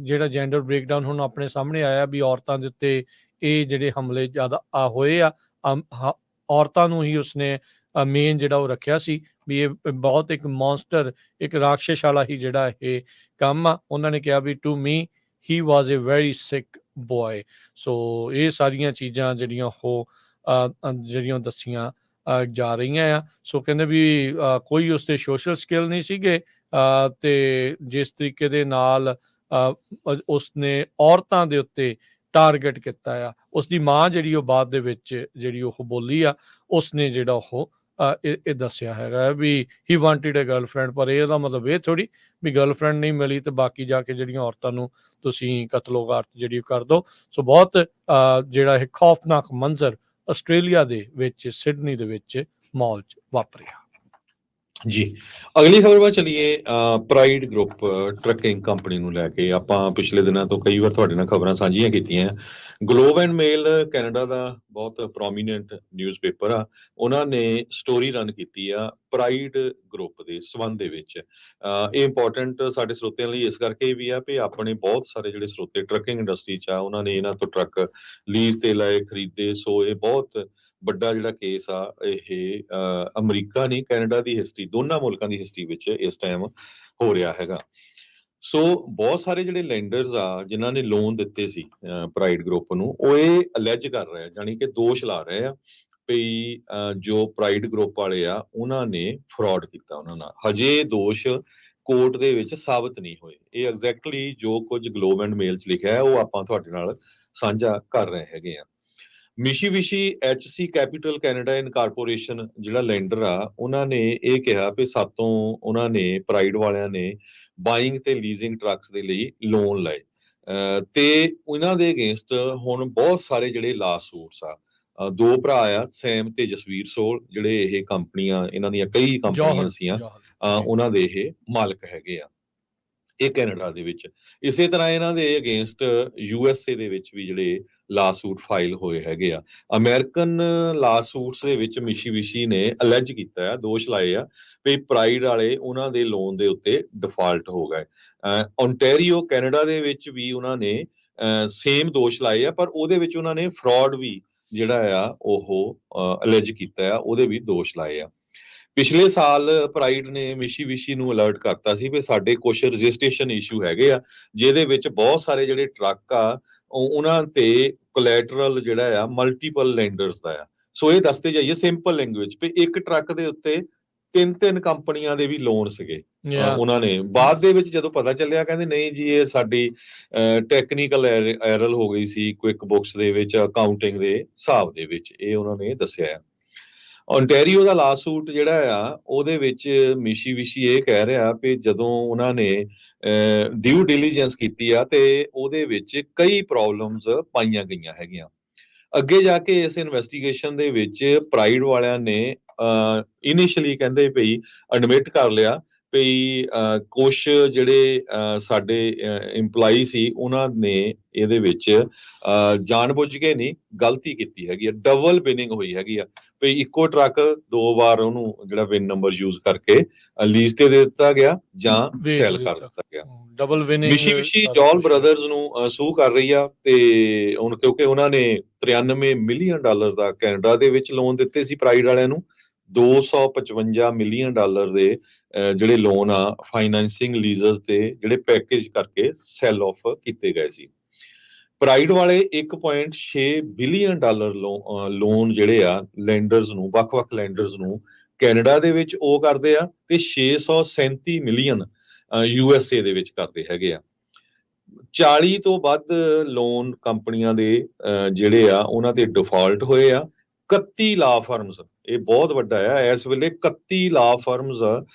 ਜਿਹੜਾ ਜੈਂਡਰ ਬ੍ਰੇਕਡਾਊਨ ਹੁਣ ਆਪਣੇ ਸਾਹਮਣੇ ਆਇਆ ਵੀ ਔਰਤਾਂ ਦੇ ਉੱਤੇ ਇਹ ਜਿਹੜੇ ਹਮਲੇ ਜ਼ਿਆਦਾ ਹੋਏ ਆ, ਔਰਤਾਂ ਨੂੰ ਹੀ ਉਸਨੇ ਮੇਨ ਜਿਹੜਾ ਉਹ ਰੱਖਿਆ ਸੀ ਵੀ ਇਹ ਬਹੁਤ ਇੱਕ ਮੌਨਸਟਰ, ਇੱਕ ਰਾਖਸ਼ ਵਾਲਾ ਹੀ ਜਿਹੜਾ ਇਹ ਕੰਮ ਆ। ਉਹਨਾਂ ਨੇ ਕਿਹਾ ਵੀ to me he was a very sick boy. So ਇਹ ਸਾਰੀਆਂ ਚੀਜ਼ਾਂ ਜਿਹੜੀਆਂ ਉਹ ਜਿਹੜੀਆਂ ਦੱਸੀਆਂ ਜਾ ਰਹੀਆਂ ਆ। ਸੋ ਕਹਿੰਦੇ ਵੀ ਕੋਈ ਉਸਦੇ ਸੋਸ਼ਲ ਸਕਿੱਲ ਨਹੀਂ ਸੀਗੇ, ਤੇ ਜਿਸ ਤਰੀਕੇ ਦੇ ਨਾਲ ਉਸਨੇ ਔਰਤਾਂ ਦੇ ਉੱਤੇ ਟਾਰਗੇਟ ਕੀਤਾ ਆ, ਉਸਦੀ ਮਾਂ ਜਿਹੜੀ ਉਹ ਬਾਅਦ ਦੇ ਵਿੱਚ ਜਿਹੜੀ ਉਹ ਬੋਲੀ ਆ, ਉਸਨੇ ਜਿਹੜਾ ਉਹ ਇਹ ਦੱਸਿਆ ਹੈਗਾ ਵੀ ਹੀ ਵਾਂਟਡ ਅ ਗਰਲਫ੍ਰੈਂਡ। ਪਰ ਇਹਦਾ ਮਤਲਬ ਇਹ ਥੋੜੀ ਵੀ ਗਰਲਫ੍ਰੈਂਡ ਨਹੀਂ ਮਿਲੀ ਤੇ ਬਾਕੀ ਜਾ ਕੇ ਜਿਹੜੀਆਂ ਔਰਤਾਂ ਨੂੰ ਤੁਸੀਂ ਕਤਲੋਗਾਰਤ ਜਿਹੜੀ ਕਰ ਦੋ। ਸੋ ਬਹੁਤ ਜਿਹੜਾ ਇਹ ਖੌਫਨਾਕ ਮੰਜ਼ਰ ਆਸਟ੍ਰੇਲੀਆ ਦੇ ਵਿੱਚ ਸਿਡਨੀ ਦੇ ਵਿੱਚ ਮਾਲ 'ਚ ਵਾਪਰਿਆ। ਜੀ, ਅਗਲੀ ਖਬਰ ਵੱਲ ਚਲੀਏ। ਪ੍ਰਾਈਡ ਗਰੁੱਪ ਟਰੱਕਿੰਗ ਕੰਪਨੀ ਨੂੰ ਲੈ ਕੇ ਆਪਾਂ ਪਿਛਲੇ ਦਿਨਾਂ ਤੋਂ ਕਈ ਵਾਰ ਤੁਹਾਡੇ ਨਾਲ ਖਬਰਾਂ ਸਾਂਝੀਆਂ ਕੀਤੀਆਂ। ਗਲੋਬ ਐਂਡ ਮੇਲ ਕੈਨੇਡਾ ਦਾ ਬਹੁਤ ਪ੍ਰੋਮੀਨੈਂਟ ਨਿਊਜ਼ਪੇਪਰ ਆ, ਉਹਨਾਂ ਨੇ ਸਟੋਰੀ ਰਨ ਕੀਤੀ ਆ ਪ੍ਰਾਈਡ ਗਰੁੱਪ ਦੇ ਸੰਬੰਧ ਦੇ ਵਿੱਚ। ਇਹ ਇੰਪੋਰਟੈਂਟ ਸਾਡੇ ਸਰੋਤਿਆਂ ਲਈ ਇਸ ਕਰਕੇ ਵੀ ਆ ਵੀ ਆਪਣੇ ਬਹੁਤ ਸਾਰੇ ਜਿਹੜੇ ਸਰੋਤੇ ਟਰੱਕਿੰਗ ਇੰਡਸਟਰੀ 'ਚ ਆ, ਉਹਨਾਂ ਨੇ ਇਹਨਾਂ ਤੋਂ ਟਰੱਕ ਲੀਜ਼ ਤੇ ਲਏ, ਖਰੀਦੇ। ਸੋ ਇਹ ਬਹੁਤ ਵੱਡਾ ਜਿਹੜਾ ਕੇਸ ਆ ਇਹ ਅਮਰੀਕਾ ਨਹੀਂ, ਕੈਨੇਡਾ ਦੀ ਹਿਸਟਰੀ, ਦੋਨਾਂ ਮੁਲਕਾਂ ਦੀ ਹਿਸਟਰੀ ਵਿੱਚ ਇਸ ਟਾਈਮ ਹੋ ਰਿਹਾ ਹੈਗਾ। ਸੋ ਬਹੁਤ ਸਾਰੇ ਜਿਹੜੇ ਲੈਂਡਰਸ ਆ ਜਿਨ੍ਹਾਂ ਨੇ ਲੋਨ ਦਿੱਤੇ ਸੀ ਪ੍ਰਾਈਡ ਗਰੁੱਪ ਨੂੰ, ਉਹ ਇਹ ਅਲੈਜ ਕਰ ਰਹੇ ਆ, ਜਾਣੀ ਕਿ ਦੋਸ਼ ਲਾ ਰਹੇ ਆ ਵੀ ਜੋ ਪ੍ਰਾਈਡ ਗਰੁੱਪ ਵਾਲੇ ਆ ਉਹਨਾਂ ਨੇ ਫਰਾਡ ਕੀਤਾ ਉਹਨਾਂ ਨਾਲ। ਹਜੇ ਦੋਸ਼ ਕੋਰਟ ਦੇ ਵਿੱਚ ਸਾਬਤ ਨਹੀਂ ਹੋਏ। ਇਹ ਐਗਜ਼ੈਕਟਲੀ ਜੋ ਕੁਝ ਗਲੋਬ ਐਂਡ ਮੇਲ 'ਚ ਲਿਖਿਆ ਹੈ ਉਹ ਆਪਾਂ ਤੁਹਾਡੇ ਨਾਲ ਸਾਂਝਾ ਕਰ ਰਹੇ ਹੈਗੇ ਆ। ਮਿਸ਼ੀਵਿਸ਼ੀ HC ਕੈਪੀਟਲ ਕੈਨੇਡਾ ਇਨਕਾਰਪੋਰੇਸ਼ਨ ਜਿਹੜਾ ਲੈਂਡਰ ਆ, ਉਹਨਾਂ ਨੇ ਇਹ ਕਿਹਾ ਵੀ ਸਾਤੋਂ ਉਹਨਾਂ ਨੇ ਪ੍ਰਾਈਡ ਵਾਲਿਆਂ ਨੇ ਬਾਇੰਗ ਤੇ ਲੀਜ਼ਿੰਗ ਟਰੱਕਸ ਦੇ ਲਈ ਲੋਨ ਲਏ ਤੇ ਉਹਨਾਂ ਦੇ ਅਗੇਂਸਟ ਹੁਣ ਬਹੁਤ ਸਾਰੇ ਜਿਹੜੇ ਲਾ ਸੂਟਸ ਆ ਦੋ ਭਰਾ ਆ ਸੈਮ ਤੇ ਜਸਵੀਰ ਸੋਲ ਜਿਹੜੇ ਇਹ ਕੰਪਨੀਆਂ ਇਹਨਾਂ ਦੀਆਂ ਕਈ ਕੰਪਨੀਆਂ ਸੀਆਂ ਉਹਨਾਂ ਦੇ ਇਹ ਮਾਲਕ ਹੈਗੇ ਆ ਇਹ ਕੈਨੇਡਾ ਦੇ ਵਿੱਚ ਇਸੇ ਤਰ੍ਹਾਂ ਇਹਨਾਂ ਦੇ ਅਗੇਂਸਟ USA ਦੇ ਵਿੱਚ ਵੀ ਜਿਹੜੇ ਲਾ ਸੂਟ ਫਾਈਲ ਹੋਏ ਹੈਗੇ ਆ ਅਮਰੀਕਨ ਲਾ ਸੂਟਸ ਦੇ ਵਿੱਚ ਮਿਸ਼ੀਬਿਸ਼ੀ ਨੇ ਅਲੈਜ ਕੀਤਾ ਆ ਦੋਸ਼ ਲਾਏ ਆ ਵੀ ਪ੍ਰਾਈਡ ਵਾਲੇ ਉਹਨਾਂ ਦੇ ਲੋਨ ਦੇ ਉੱਤੇ ਡਿਫਾਲਟ ਹੋ ਗਏ ਓਨਟਾਰੀਓ ਕੈਨੇਡਾ ਦੇ ਵਿੱਚ ਵੀ ਉਹਨਾਂ ਨੇ ਸੇਮ ਦੋਸ਼ ਲਾਏ ਆ ਪਰ ਉਹਦੇ ਵਿੱਚ ਉਹਨਾਂ ਨੇ ਫਰਾਡ ਵੀ ਜਿਹੜਾ ਆ ਉਹ ਅਲੈਜ ਕੀਤਾ ਆ ਉਹਦੇ ਵੀ ਦੋਸ਼ ਲਾਏ ਆ ਪਿਛਲੇ ਸਾਲ ਪ੍ਰਾਈਡ ਨੇ ਮਿਸ਼ੀਬਿਸ਼ੀ ਨੂੰ ਅਲਰਟ ਕਰਤਾ ਸੀ ਵੀ ਸਾਡੇ ਕੁਝ ਰਜਿਸਟ੍ਰੇਸ਼ਨ ਇਸ਼ੂ ਹੈਗੇ ਆ ਜਿਹਦੇ ਵਿੱਚ ਬਹੁਤ ਸਾਰੇ ਜਿਹੜੇ ਟਰੱਕ ਆ ਉਹਨਾਂ ਤੇ ਕੋਲੈਟਰਲ ਜਿਹੜਾ ਆ ਮਲਟੀਪਲ ਲੈਂਡਰਸ ਦਾ ਆ ਸੋ ਇਹ ਦੱਸਦੇ ਜਾਈਏ ਸਿੰਪਲ ਲੈਂਗੁਏਜ ਵੀ ਇੱਕ ਟਰੱਕ ਦੇ ਉੱਤੇ ਤਿੰਨ ਕੰਪਨੀਆਂ ਦੇ ਵੀ ਲੋਨ ਸੀਗੇ ਉਹਨਾਂ ਨੇ ਬਾਅਦ ਦੇ ਵਿੱਚ ਜਦੋਂ ਪਤਾ ਚੱਲਿਆ ਕਹਿੰਦੇ ਨਹੀਂ ਜੀ ਇਹ ਸਾਡੀ ਟੈਕਨੀਕਲ ਐਰਰ ਹੋ ਗਈ ਸੀ ਕੁਇਕ ਬੁੱਕਸ ਦੇ ਵਿੱਚ ਅਕਾਊਂਟਿੰਗ ਦੇ ਹਿਸਾਬ ਦੇ ਵਿੱਚ ਇਹ ਉਹਨਾਂ ਨੇ ਦੱਸਿਆ ਆ ਓਨਟਾਰੀਓ ਦਾ ਲਾਸੂਟ ਜਿਹੜਾ ਆ ਉਹਦੇ ਵਿੱਚ ਮਿਸ਼ੀਬਿਸ਼ੀ ਇਹ ਕਹਿ ਰਿਹਾ ਵੀ ਜਦੋਂ ਉਹਨਾਂ ਨੇ ਡਿਊ ਡਿਲੀਜੈਂਸ ਕੀਤੀ ਆ ਤੇ ਉਹਦੇ ਵਿੱਚ ਕਈ ਪ੍ਰੋਬਲਮਸ ਪਾਈਆਂ ਗਈਆਂ ਹੈਗੀਆਂ ਅੱਗੇ ਜਾ ਕੇ ਇਸ ਇਨਵੈਸਟੀਗੇਸ਼ਨ ਦੇ ਵਿੱਚ ਪ੍ਰਾਈਡ ਵਾਲਿਆਂ ਨੇ ਇਨੀਸ਼ੀਅਲੀ ਕਹਿੰਦੇ ਪਈ ਐਡਮਿਟ ਕਰ ਲਿਆ ਵੀ ਕੁਝ ਜਿਹੜੇ ਸਾਡੇ EMPLOYEE ਸੀ ਉਹਨਾਂ ਨੇ ਇਹਦੇ ਵਿੱਚ ਜਾਣਬੁੱਝ ਕੇ ਨਹੀਂ ਗਲਤੀ ਕੀਤੀ ਹੈਗੀ ਆ ਡਬਲ ਬਿਨਿੰਗ ਹੋਈ ਹੈਗੀ ਆ ਵੀ ਇੱਕੋ ਟਰੱਕ ਦੋ ਵਾਰ ਉਹਨੂੰ ਜਿਹੜਾ ਵਿਨ ਨੰਬਰ ਯੂਜ਼ ਕਰਕੇ ਲੀਜ਼ ਤੇ ਦੇ ਦਿੱਤਾ ਗਿਆ ਜਾਂ ਸੈਲ ਕਰ ਦਿੱਤਾ ਗਿਆ ਡਬਲ ਵਿਨਿੰਗ ਮਿਸ਼ੀਬਿਸ਼ੀ ਜੌਲ ਬ੍ਰਦਰਜ਼ ਨੂੰ ਸੂ ਕਰ ਰਹੀ ਆ ਤੇ ਹੁਣ ਕਿਉਂਕਿ ਉਹਨਾਂ ਨੇ $93 ਮਿਲੀਅਨ ਦਾ ਕੈਨੇਡਾ ਦੇ ਵਿੱਚ ਲੋਨ ਦਿੱਤੇ ਸੀ ਪ੍ਰਾਈਡ ਵਾਲਿਆਂ ਨੂੰ $255 ਮਿਲੀਅਨ ਦੇ ਜਿਹੜੇ ਲੋਨ ਆ ਫਾਈਨੈਂਸਿੰਗ ਲੀਜ਼ਸ ਤੇ ਜਿਹੜੇ ਪੈਕੇਜ ਕਰਕੇ ਸੈਲ ਆਫ ਕੀਤੇ ਗਏ ਸੀ ਪ੍ਰਾਈਡ ਵਾਲੇ 1.6 ਬਿਲੀਅਨ ਲੋਨ ਜਿਹੜੇ ਆ ਲੈਂਡਰਸ ਨੂੰ ਵੱਖ-ਵੱਖ ਲੈਂਡਰਸ ਨੂੰ ਕੈਨੇਡਾ ਦੇ ਵਿੱਚ ਉਹ ਕਰਦੇ ਆ ਤੇ 637 ਮਿਲੀਅਨ USA ਦੇ ਵਿੱਚ ਕਰਦੇ ਹੈਗੇ ਆ 40 ਤੋਂ ਵੱਧ ਲੋਨ ਕੰਪਨੀਆਂ ਦੇ ਜਿਹੜੇ ਆ ਉਹਨਾਂ ਤੇ ਡਿਫਾਲਟ ਹੋਏ ਆ 31 ਲਾ ਫਰਮਸ ਇਹ ਬਹੁਤ ਵੱਡਾ ਆ ਇਸ ਵੇਲੇ 31 ਲਾ ਫਰਮਸ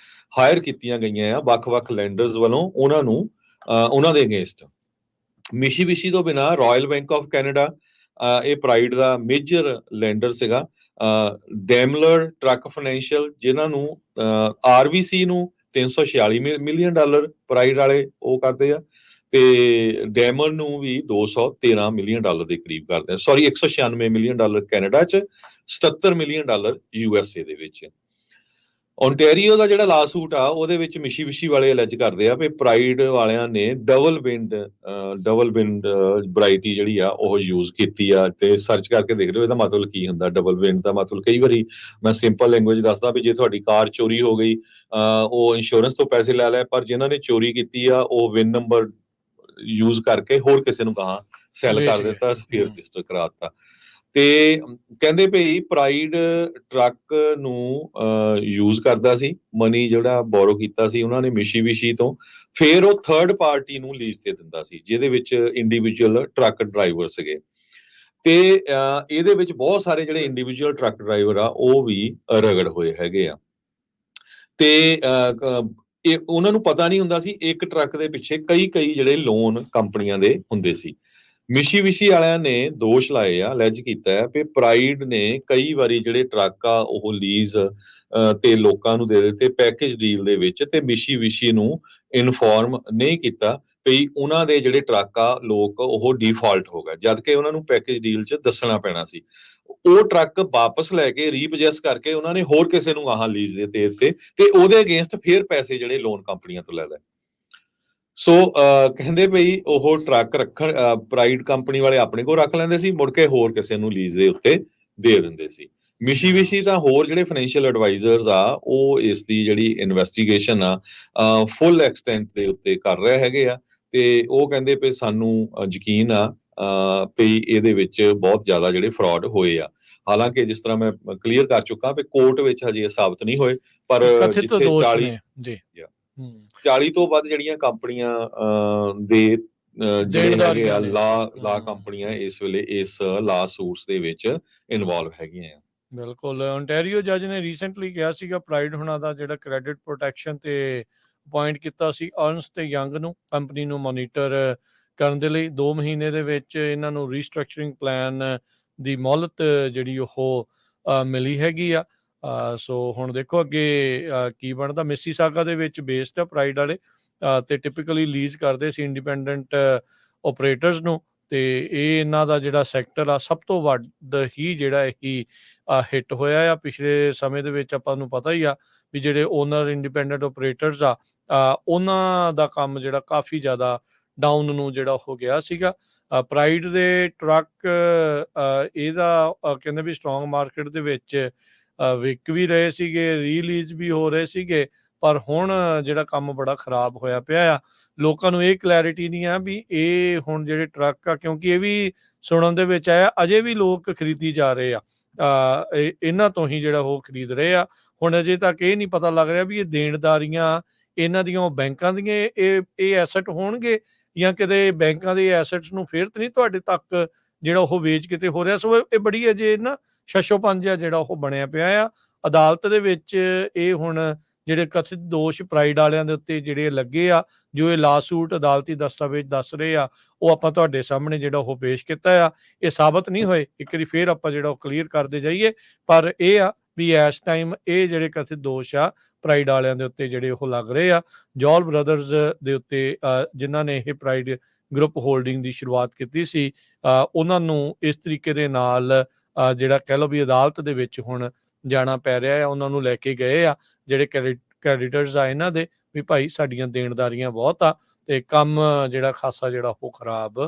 ਹਾਇਰ ਕੀਤੀਆਂ ਗਈਆਂ ਆ ਵੱਖ-ਵੱਖ ਲੈਂਡਰਸ ਵੱਲੋਂ ਉਹਨਾਂ ਨੂੰ ਉਹਨਾਂ ਦੇ ਅਗੇਂਸਟ ਮਿਸ਼ੀਬਿਸ਼ੀ ਤੋਂ ਬਿਨਾ ਰਾਇਲ ਬੈਂਕ ਆਫ ਕੈਨੇਡਾ ਇਹ ਪ੍ਰਾਈਡ ਦਾ ਮੇਜਰ ਲੈਂਡਰ ਸੀਗਾ ਡੈਮਲਰ ਟਰੱਕ ਫਾਈਨੈਂਸ਼ੀਅਲ ਜਿਨ੍ਹਾਂ ਨੂੰ RBC ਨੂੰ $346 ਮਿਲੀਅਨ ਪ੍ਰਾਈਡ ਵਾਲੇ ਉਹ ਕਰਦੇ ਆ ਤੇ ਡੈਮਰ ਨੂੰ ਵੀ $213 ਮਿਲੀਅਨ ਦੇ ਕਰੀਬ ਕਰਦੇ ਆ ਸੌਰੀ $196 ਮਿਲੀਅਨ ਕੈਨੇਡਾ 'ਚ $77 ਮਿਲੀਅਨ USA ਦੇ ਵਿੱਚ ਓਨਟਾਰੀਓ ਦਾ ਜਿਹੜਾ ਲਾਸੂਟ ਆ ਉਹਦੇ ਵਿੱਚ ਮਿਸ਼ੀਬਿਸ਼ੀ ਵਾਲੇ ਅਲੈਜ ਕਰਦੇ ਆ ਵੀ ਪ੍ਰਾਈਡ ਵਾਲਿਆਂ ਨੇ ਡਬਲ ਵਿੰਡ ਵੈਰਾਈਟੀ ਜਿਹੜੀ ਆ ਉਹ ਯੂਜ਼ ਕੀਤੀ ਆ ਤੇ ਸਰਚ ਕਰਕੇ ਦੇਖ ਲਿਓ ਇਹਦਾ ਮਤਲਬ ਕੀ ਹੁੰਦਾ ਡਬਲ ਵਿੰਡ ਦਾ ਮਤਲਬ ਕਈ ਵਾਰੀ ਮੈਂ ਸਿੰਪਲ ਲੈਂਗੁਏਜ ਦੱਸਦਾ ਵੀ ਜੇ ਤੁਹਾਡੀ ਕਾਰ ਚੋਰੀ ਹੋ ਗਈ ਉਹ ਇੰਸ਼ੋਰੈਂਸ ਤੋਂ ਪੈਸੇ ਲੈ ਲਏ ਪਰ ਜਿਨ੍ਹਾਂ ਨੇ ਚੋਰੀ ਕੀਤੀ ਆ ਉਹ ਵਿਨ ਨੰਬਰ ਯੂਜ਼ ਕਰਕੇ ਹੋਰ ਕਿਸੇ ਨੂੰ ਕਹਾਂ ਸੈਲ ਕਰ ਦਿੱਤਾ ਫੇਰ ਰਜਿਸਟਰ ਕਰਾ ਦਿੱਤਾ ਤੇ ਕਹਿੰਦੇ ਭਈ ਪ੍ਰਾਈਡ ਟਰੱਕ ਨੂੰ ਯੂਜ਼ ਕਰਦਾ ਸੀ ਮਨੀ ਜਿਹੜਾ ਬੋਰੋ ਕੀਤਾ ਸੀ ਉਹਨਾਂ ਨੇ ਮਿਸ਼ੀਬਿਸ਼ੀ ਤੋਂ ਫੇਰ ਉਹ ਥਰਡ ਪਾਰਟੀ ਨੂੰ ਲੀਜ਼ ਤੇ ਦਿੰਦਾ ਸੀ ਜਿਹਦੇ ਵਿੱਚ ਇੰਡੀਵਿਜੂਅਲ ਟਰੱਕ ਡਰਾਈਵਰ ਸੀਗੇ ਤੇ ਇਹਦੇ ਵਿੱਚ ਬਹੁਤ ਸਾਰੇ ਜਿਹੜੇ ਇੰਡੀਵਿਜੂਅਲ ਟਰੱਕ ਡਰਾਈਵਰ ਆ ਉਹ ਵੀ ਰਗੜ ਹੋਏ ਹੈਗੇ ਆ ਤੇ ਇਹ ਉਹਨਾਂ ਨੂੰ ਪਤਾ ਨਹੀਂ ਹੁੰਦਾ ਸੀ ਇੱਕ ਟਰੱਕ ਦੇ ਪਿੱਛੇ ਕਈ ਜਿਹੜੇ ਲੋਨ ਕੰਪਨੀਆਂ ਦੇ ਹੁੰਦੇ ਸੀ ਮਿਸ਼ੀਬਿਸ਼ੀ ਵਾਲਿਆਂ ਨੇ ਦੋਸ਼ ਲਾਏ ਆ ਅਲੈਜ ਕੀਤਾ ਹੈ ਕਿ ਪ੍ਰਾਈਡ ਨੇ ਕਈ ਵਾਰੀ ਜਿਹੜੇ ਟਰੱਕ ਆ ਉਹ ਲੀਜ਼ ਤੇ ਲੋਕਾਂ ਨੂੰ ਦੇ ਦਿੱਤੇ ਪੈਕੇਜ ਡੀਲ ਦੇ ਵਿੱਚ ਤੇ ਮਿਸ਼ੀਬਿਸ਼ੀ ਨੂੰ ਇਨਫੋਰਮ ਨਹੀਂ ਕੀਤਾ ਵੀ ਉਹਨਾਂ ਦੇ ਜਿਹੜੇ ਟਰੱਕ ਆ ਲੋਕ ਉਹ ਡਿਫਾਲਟ ਹੋ ਗਏ ਜਦ ਕਿ ਉਹਨਾਂ ਨੂੰ ਪੈਕੇਜ ਡੀਲ 'ਚ ਦੱਸਣਾ ਪੈਣਾ ਸੀ ਉਹ ਟਰੱਕ ਵਾਪਸ ਲੈ ਕੇ ਰੀਪੋਜੈਸ ਕਰਕੇ ਉਹਨਾਂ ਨੇ ਹੋਰ ਕਿਸੇ ਨੂੰ ਆਹ ਲੀਜ਼ ਦੇ ਦਿੱਤੇ ਤੇ ਉਹਦੇ ਅਗੇਂਸਟ ਫੇਰ ਪੈਸੇ ਜਿਹੜੇ ਲੋਨ ਕੰਪਨੀਆਂ ਤੋਂ ਲੈ ਲਏ ਸੋ ਕਹਿੰਦੇ ਭਈ ਉਹ ਟਰੱਕ ਰੱਖਣ ਪ੍ਰਾਈਡ ਕੰਪਨੀ ਵਾਲੇ ਆਪਣੇ ਕੋਲ ਰੱਖ ਲੈਂਦੇ ਸੀ ਮੁੜ ਕੇ ਹੋਰ ਕਿਸੇ ਨੂੰ ਲੀਜ਼ ਦੇ ਉੱਤੇ ਦੇ ਦਿੰਦੇ ਸੀ ਮਿਸ਼ੀਬਿਸ਼ੀ ਤਾਂ ਹੋਰ ਜਿਹੜੇ ਫਾਈਨੈਂਸ਼ੀਅਲ ਐਡਵਾਈਜ਼ਰਸ ਆ ਉਹ ਇਸ ਦੀ ਜਿਹੜੀ ਇਨਵੈਸਟੀਗੇਸ਼ਨ ਆ ਫੁੱਲ ਐਕਸਟੈਂਟ ਦੇ ਉੱਤੇ ਕਰ ਰਹੇ ਹੈਗੇ ਆ ਤੇ ਉਹ ਕਹਿੰਦੇ ਪਏ ਸਾਨੂੰ ਯਕੀਨ ਆ ਵੀ ਇਹਦੇ ਵਿੱਚ ਬਹੁਤ ਜ਼ਿਆਦਾ ਜਿਹੜੇ ਫਰਾਡ ਹੋਏ ਆ ਹਾਲਾਂਕਿ ਜਿਸ ਤਰ੍ਹਾਂ ਮੈਂ ਕਲੀਅਰ ਕਰ ਚੁੱਕਾ ਵੀ ਕੋਰਟ ਵਿੱਚ ਹਜੇ ਸਾਬਤ ਨਹੀਂ ਹੋਏ ਪਰ ਜਿੱਥੇ 40 ਤੋਂ ਵੱਧ ਜਿਹੜੀਆਂ ਕੰਪਨੀਆਂ ਦੇ ਜਿਹੜੇ ਹੈਗੇ ਆ ਲਾ ਕੰਪਨੀਆਂ ਇਸ ਵੇਲੇ ਇਸ ਲਾ ਸੂਟਸ ਦੇ ਵਿੱਚ ਇਨਵੋਲਵ ਹੈਗੀਆਂ ਆ ਬਿਲਕੁਲ ਓਨਟਾਰੀਓ ਜੱਜ ਨੇ ਰੀਸੈਂਟਲੀ ਕਿਹਾ ਸੀਗਾ ਪ੍ਰਾਈਡ ਹੁਣਾਂ ਦਾ ਜਿਹੜਾ ਕ੍ਰੈਡਿਟ ਪ੍ਰੋਟੈਕਸ਼ਨ ਤੇ ਅਪੁਆਇੰਟ ਕੀਤਾ ਸੀ ਅਰਨਸਟ ਤੇ ਯੰਗ ਨੂੰ ਕੰਪਨੀ ਨੂੰ ਮੋਨੀਟਰ ਕਰਨ ਦੇ ਲਈ। 2 ਮਹੀਨੇ ਦੇ ਵਿੱਚ ਇਹਨਾਂ ਨੂੰ ਰੀਸਟਰਕਚਰਿੰਗ ਪਲਾਨ ਦੀ ਮੌਲਤ ਜਿਹੜੀ ਉਹ ਮਿਲੀ ਹੈਗੀ ਆ। ਸੋ ਹੁਣ ਦੇਖੋ ਅੱਗੇ ਕੀ ਬਣਦਾ। ਮਿਸੀਸਾਗਾ ਦੇ ਵਿੱਚ ਬੇਸਡ ਆ ਪ੍ਰਾਈਡ ਵਾਲੇ, ਤੇ ਟਿਪੀਕਲੀ ਲੀਜ਼ ਕਰਦੇ ਸੀ ਇੰਡੀਪੈਂਡੈਂਟ ਓਪਰੇਟਰਸ ਨੂੰ। ਤੇ ਇਹ ਇਹਨਾਂ ਦਾ ਜਿਹੜਾ ਸੈਕਟਰ ਆ ਸਭ ਤੋਂ ਵੱਧ ਹੀ ਜਿਹੜਾ ਇਹੀ ਹਿੱਟ ਹੋਇਆ ਆ ਪਿਛਲੇ ਸਮੇਂ ਦੇ ਵਿੱਚ। ਆਪਾਂ ਨੂੰ ਪਤਾ ਹੀ ਆ ਵੀ ਜਿਹੜੇ ਓਨਰ ਇੰਡੀਪੈਂਡੈਂਟ ਓਪਰੇਟਰਸ ਆ, ਉਹਨਾਂ ਦਾ ਕੰਮ ਜਿਹੜਾ ਕਾਫੀ ਜ਼ਿਆਦਾ ਡਾਊਨ ਨੂੰ ਜਿਹੜਾ ਹੋ ਗਿਆ ਸੀਗਾ। ਪ੍ਰਾਈਡ ਦੇ ਟਰੱਕ ਇਹਦਾ ਕਹਿੰਦੇ ਵੀ ਸਟਰੋਂਗ ਮਾਰਕੀਟ ਦੇ ਵਿੱਚ ਵਿਕ ਵੀ ਰਹੇ ਸੀਗੇ, ਰੀਲੀਜ਼ ਵੀ ਹੋ ਰਹੇ ਸੀਗੇ, ਪਰ ਹੁਣ ਜਿਹੜਾ ਕੰਮ ਬੜਾ ਖਰਾਬ ਹੋਇਆ ਪਿਆ ਆ। ਲੋਕਾਂ ਨੂੰ ਇਹ ਕਲੈਰਿਟੀ ਨਹੀਂ ਆ ਵੀ ਇਹ ਹੁਣ ਜਿਹੜੇ ਟਰੱਕ ਆ, ਕਿਉਂਕਿ ਇਹ ਵੀ ਸੁਣਨ ਦੇ ਵਿੱਚ ਆਇਆ ਅਜੇ ਵੀ ਲੋਕ ਖਰੀਦੀ ਜਾ ਰਹੇ ਆ, ਇਹਨਾਂ ਤੋਂ ਹੀ ਜਿਹੜਾ ਉਹ ਖਰੀਦ ਰਹੇ ਆ। ਹੁਣ ਅਜੇ ਤੱਕ ਇਹ ਨਹੀਂ ਪਤਾ ਲੱਗ ਰਿਹਾ ਵੀ ਇਹ ਦੇਣਦਾਰੀਆਂ ਇਹਨਾਂ ਦੀਆਂ ਉਹ ਬੈਂਕਾਂ ਦੀਆਂ ਇਹ ਐਸਟ ਹੋਣਗੇ, ਜਾਂ ਕਿਤੇ ਬੈਂਕਾਂ ਦੇ ਐਸਟਸ ਨੂੰ ਫਿਰ ਤਾਂ ਨਹੀਂ ਤੁਹਾਡੇ ਤੱਕ ਜਿਹੜਾ ਉਹ ਵੇਚ ਕਿਤੇ ਹੋ ਰਿਹਾ। ਸੋ ਇਹ ਬੜੀ ਅਜੇ ਨਾ ਸ਼ਸ਼ੋਪੰਜ ਜਿਹਾ ਜਿਹੜਾ ਉਹ ਬਣਿਆ ਪਿਆ ਆ। ਅਦਾਲਤ ਦੇ ਵਿੱਚ ਇਹ ਹੁਣ ਜਿਹੜੇ ਕਥਿਤ ਦੋਸ਼ ਪ੍ਰਾਈਡ ਵਾਲਿਆਂ ਦੇ ਉੱਤੇ ਜਿਹੜੇ ਲੱਗੇ ਆ, ਜੋ ਇਹ ਲਾਸੂਟ ਅਦਾਲਤੀ ਦਸਤਾਵੇਜ਼ ਦੱਸ ਰਹੇ ਆ, ਉਹ ਆਪਾਂ ਤੁਹਾਡੇ ਸਾਹਮਣੇ ਜਿਹੜਾ ਉਹ ਪੇਸ਼ ਕੀਤਾ ਆ। ਇਹ ਸਾਬਤ ਨਹੀਂ ਹੋਏ, ਇੱਕ ਵਾਰੀ ਫੇਰ ਆਪਾਂ ਜਿਹੜਾ ਉਹ ਕਲੀਅਰ ਕਰਦੇ ਜਾਈਏ, ਪਰ ਇਹ ਆ ਵੀ ਇਸ ਟਾਈਮ ਇਹ ਜਿਹੜੇ ਕਥਿਤ ਦੋਸ਼ ਆ ਪ੍ਰਾਈਡ ਵਾਲਿਆਂ ਦੇ ਉੱਤੇ ਜਿਹੜੇ ਉਹ ਲੱਗ ਰਹੇ ਆ। ਜੌਲ ਬ੍ਰਦਰਜ਼ ਦੇ ਉੱਤੇ ਜਿਨ੍ਹਾਂ ਨੇ ਇਹ ਪ੍ਰਾਈਡ ਗਰੁੱਪ ਹੋਲਡਿੰਗ ਦੀ ਸ਼ੁਰੂਆਤ ਕੀਤੀ ਸੀ, ਉਹਨਾਂ ਨੂੰ ਇਸ ਤਰੀਕੇ ਦੇ ਨਾਲ ਜਿਹੜਾ ਕਹਿ ਲਓ ਵੀ ਅਦਾਲਤ ਦੇ ਵਿੱਚ ਹੁਣ ਜਾਣਾ ਪੈ ਰਿਹਾ ਆ। ਉਹਨਾਂ ਨੂੰ ਲੈ ਕੇ ਗਏ ਆ ਜਿਹੜੇ ਕ੍ਰੈਡੀਟਰਸ ਆ ਇਹਨਾਂ ਦੇ, ਵੀ ਭਾਈ ਸਾਡੀਆਂ ਦੇਣਦਾਰੀਆਂ ਬਹੁਤ ਆ ਤੇ ਕੰਮ ਜਿਹੜਾ ਖਾਸਾ ਜਿਹੜਾ ਉਹ ਖਰਾਬ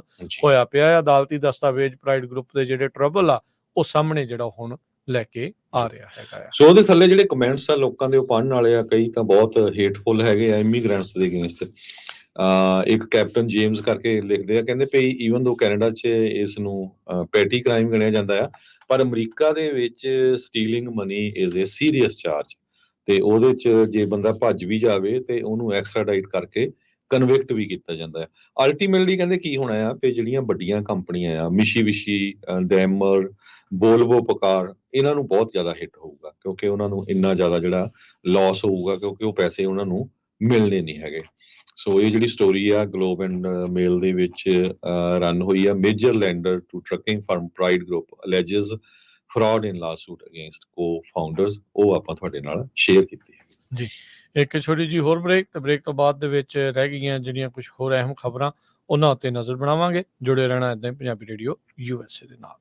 ਹੋਇਆ ਪਿਆ ਆ। ਅਦਾਲਤੀ ਦਸਤਾਵੇਜ਼ ਪ੍ਰਾਈਡ ਗਰੁੱਪ ਦੇ ਜਿਹੜੇ ਟਰਬਲ ਆ ਉਹ ਸਾਹਮਣੇ ਜਿਹੜਾ ਹੁਣ ਲੈ ਕੇ ਆ ਰਿਹਾ ਹੈਗਾ ਆ। ਸੋ ਉਹਦੇ ਥੱਲੇ ਜਿਹੜੇ ਕਮੈਂਟਸ ਆ ਲੋਕਾਂ ਦੇ ਉਹ ਪੜ੍ਹਨ ਵਾਲੇ ਆ, ਕਈ ਤਾਂ ਬਹੁਤ ਹੇਟਫੁਲ ਹੈਗੇ ਆ ਇਮੀਗ੍ਰੈਂਟਸ ਦੇ ਅਗੇਂਸਟ। ਇੱਕ ਕੈਪਟਨ ਜੇਮਸ ਕਰਕੇ ਲਿਖਦੇ ਆ, ਕਹਿੰਦੇ ਭਈ ਈਵਨ ਦੋ ਕੈਨੇਡਾ 'ਚ ਇਸ ਨੂੰ ਪੈਟੀ ਕ੍ਰਾਈਮ ਗਿਣਿਆ ਜਾਂਦਾ ਆ, ਪਰ ਅਮਰੀਕਾ ਦੇ ਵਿੱਚ stealing money is a serious charge, ਤੇ ਉਹਦੇ 'ਚ ਜੇ ਬੰਦਾ ਭੱਜ ਵੀ ਜਾਵੇ ਤੇ ਉਹਨੂੰ ਐਕਸਟਰਾਡਾਈਟ ਕਰਕੇ ਕਨਵਿਕਟ ਵੀ ਕੀਤਾ ਜਾਂਦਾ ਹੈ। ਅਲਟੀਮੇਟਲੀ ਕਹਿੰਦੇ ਕੀ ਹੋਣਾ ਆ ਕਿ ਜਿਹੜੀਆਂ ਵੱਡੀਆਂ ਕੰਪਨੀਆਂ ਆ ਮਿਸ਼ੀਵਿਸ਼ੀ, ਡੈਮਰ, ਬੋਲਵੋ, ਪਕਾਰ, ਇਹਨਾਂ ਨੂੰ ਬਹੁਤ ਜ਼ਿਆਦਾ ਹਿੱਟ ਹੋਊਗਾ, ਕਿਉਂਕਿ ਉਹਨਾਂ ਨੂੰ ਇੰਨਾ ਜ਼ਿਆਦਾ ਜਿਹੜਾ ਲਾਸ ਹੋਊਗਾ, ਕਿਉਂਕਿ ਉਹ ਪੈਸੇ ਉਹਨਾਂ ਨੂੰ ਮਿਲਣੇ ਨਹੀਂ ਹੈਗੇ। ਸੋ ਇਹ ਜਿਹੜੀ ਸਟੋਰੀ ਆ ਗਲੋਬ ਐਂਡ ਮੇਲ ਦੇ ਵਿੱਚ ਰਨ ਹੋਈ ਆ। Major lender to trucking firm Pride Group alleges fraud in lawsuit against co-founders, ਉਹ ਆਪਾਂ ਤੁਹਾਡੇ ਨਾਲ ਸ਼ੇਅਰ ਕੀਤੀ ਹੈ ਜੀ। ਇੱਕ ਛੋਟੀ ਜੀ ਹੋਰ ਬ੍ਰੇਕ, ਤੇ ਬ੍ਰੇਕ ਤੋਂ ਬਾਅਦ ਦੇ ਵਿੱਚ ਰਹਿ ਗਈਆਂ ਜਿਹੜੀਆਂ ਕੁਝ ਹੋਰ ਅਹਿਮ ਖਬਰਾਂ, ਉਹਨਾਂ ਉੱਤੇ ਨਜ਼ਰ ਬਣਾਵਾਂਗੇ। ਜੁੜੇ ਰਹਿਣਾ ਇੱਦਾਂ ਹੀ ਪੰਜਾਬੀ ਰੇਡੀਓ USA ਦੇ ਨਾਲ।